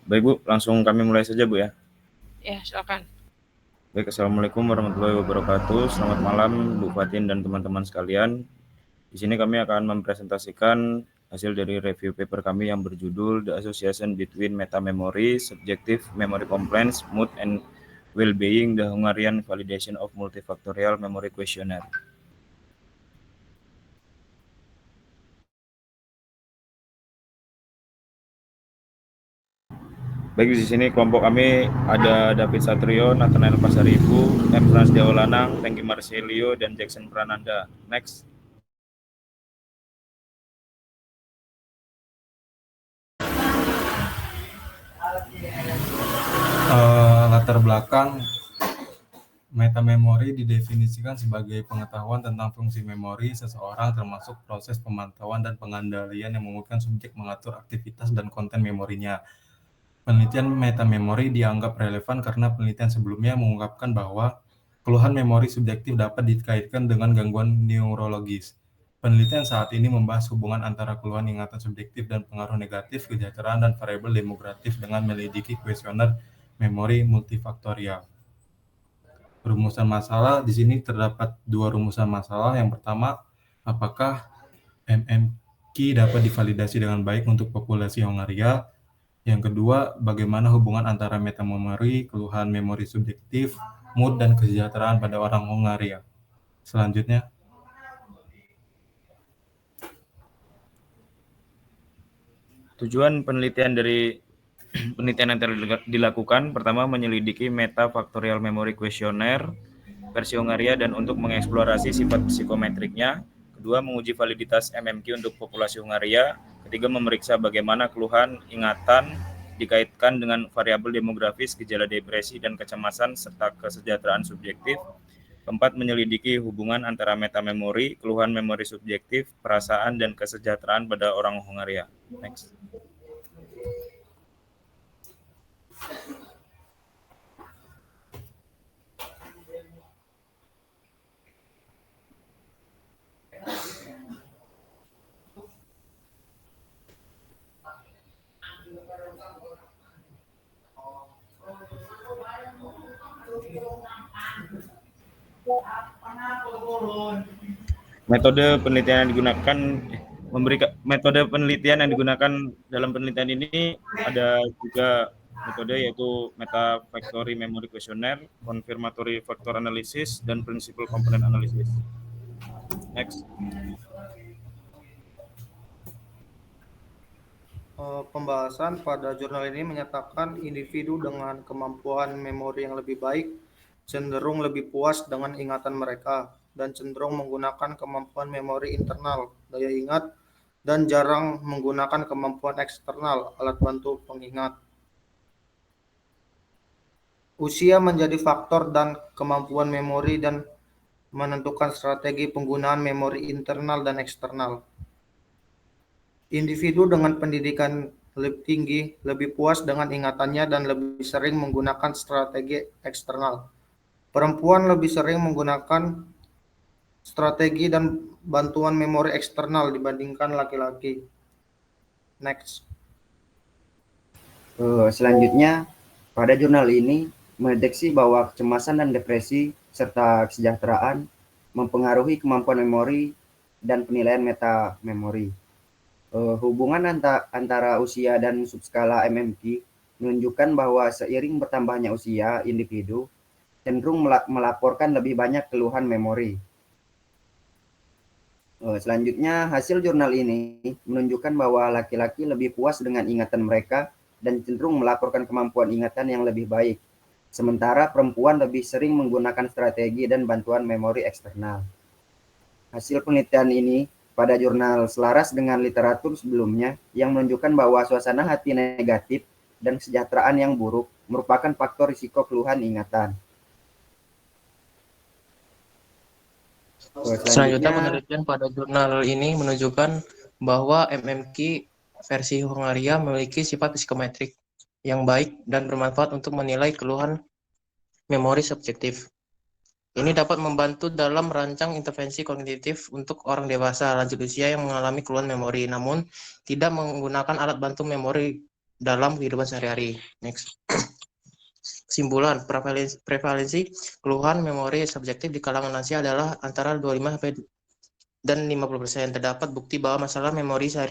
Speaker 15: Baik Bu, langsung kami mulai saja Bu ya.
Speaker 5: Ya, silakan.
Speaker 15: Baik, Assalamualaikum warahmatullahi wabarakatuh. Selamat malam Bu Fatin dan teman-teman sekalian. Di sini kami akan mempresentasikan hasil dari review paper kami yang berjudul The Association Between Meta Memory, Subjective Memory Complaints, Mood and Well-being, the Hungarian Validation of Multifactorial Memory Questionnaire. Baik, di sini kelompok kami ada David Satrio, Nathanael Pasaribu, M. Frans Deolanang, Tengki Marcelio, dan Jackson Prananda. Next.
Speaker 16: latar belakang, metamemori didefinisikan sebagai pengetahuan tentang fungsi memori seseorang termasuk proses pemantauan dan pengendalian yang memungkinkan subjek mengatur aktivitas dan konten memorinya. Penelitian metamemori dianggap relevan karena penelitian sebelumnya mengungkapkan bahwa keluhan memori subjektif dapat dikaitkan dengan gangguan neurologis. Penelitian saat ini membahas hubungan antara keluhan ingatan subjektif dan pengaruh negatif, kesejahteraan, dan variabel demografis dengan menyelidiki kuesioner memori multifaktorial. Rumusan masalah, di sini terdapat 2 rumusan masalah. Yang pertama, apakah MMQ dapat divalidasi dengan baik untuk populasi Hongaria? Yang kedua, bagaimana hubungan antara metamemori, keluhan memori subjektif, mood, dan kesejahteraan pada orang Hongaria? Selanjutnya,
Speaker 15: tujuan penelitian dari penelitian yang telah dilakukan, pertama menyelidiki metafaktorial memory questionnaire versi Hongaria dan untuk mengeksplorasi sifat psikometriknya. Kedua, menguji validitas MMQ untuk populasi Hongaria. Ketiga, memeriksa bagaimana keluhan ingatan dikaitkan dengan variabel demografis, gejala depresi dan kecemasan, serta kesejahteraan subjektif. Keempat, menyelidiki hubungan antara metamemori, keluhan memori subjektif, perasaan, dan kesejahteraan pada orang Hongaria. Next. Metode penelitian yang digunakan metode penelitian yang digunakan dalam penelitian ini ada juga metode, yaitu metafaktori memory questionnaire, confirmatory factor analysis, dan principal component analysis. Next.
Speaker 17: Pembahasan pada jurnal ini menyatakan individu dengan kemampuan memori yang lebih baik cenderung lebih puas dengan ingatan mereka dan cenderung menggunakan kemampuan memori internal, daya ingat, dan jarang menggunakan kemampuan eksternal, alat bantu pengingat. Usia menjadi faktor dan kemampuan memori dan menentukan strategi penggunaan memori internal dan eksternal. Individu dengan pendidikan lebih tinggi lebih puas dengan ingatannya dan lebih sering menggunakan strategi eksternal. Perempuan lebih sering menggunakan strategi dan bantuan memori eksternal dibandingkan laki-laki. Next.
Speaker 18: Selanjutnya, pada jurnal ini mendeteksi bahwa kecemasan dan depresi serta kesejahteraan mempengaruhi kemampuan memori dan penilaian metamemori. Hubungan antara usia dan subskala MMQ menunjukkan bahwa seiring bertambahnya usia individu cenderung melaporkan lebih banyak keluhan memori. Selanjutnya, hasil jurnal ini menunjukkan bahwa laki-laki lebih puas dengan ingatan mereka dan cenderung melaporkan kemampuan ingatan yang lebih baik, sementara perempuan lebih sering menggunakan strategi dan bantuan memori eksternal. Hasil penelitian ini pada jurnal selaras dengan literatur sebelumnya yang menunjukkan bahwa suasana hati negatif dan kesejahteraan yang buruk merupakan faktor risiko keluhan ingatan.
Speaker 19: Selanjutnya, penelitian pada jurnal ini menunjukkan bahwa MMQ versi Hongaria memiliki sifat psikometrik yang baik dan bermanfaat untuk menilai keluhan memori subjektif. Ini dapat membantu dalam merancang intervensi kognitif untuk orang dewasa lanjut usia yang mengalami keluhan memori, namun tidak menggunakan alat bantu memori dalam kehidupan sehari-hari. Next. Kesimpulan, prevalensi keluhan memori subjektif di kalangan lansia adalah antara 25 dan 50%. Terdapat bukti bahwa masalah memori sehari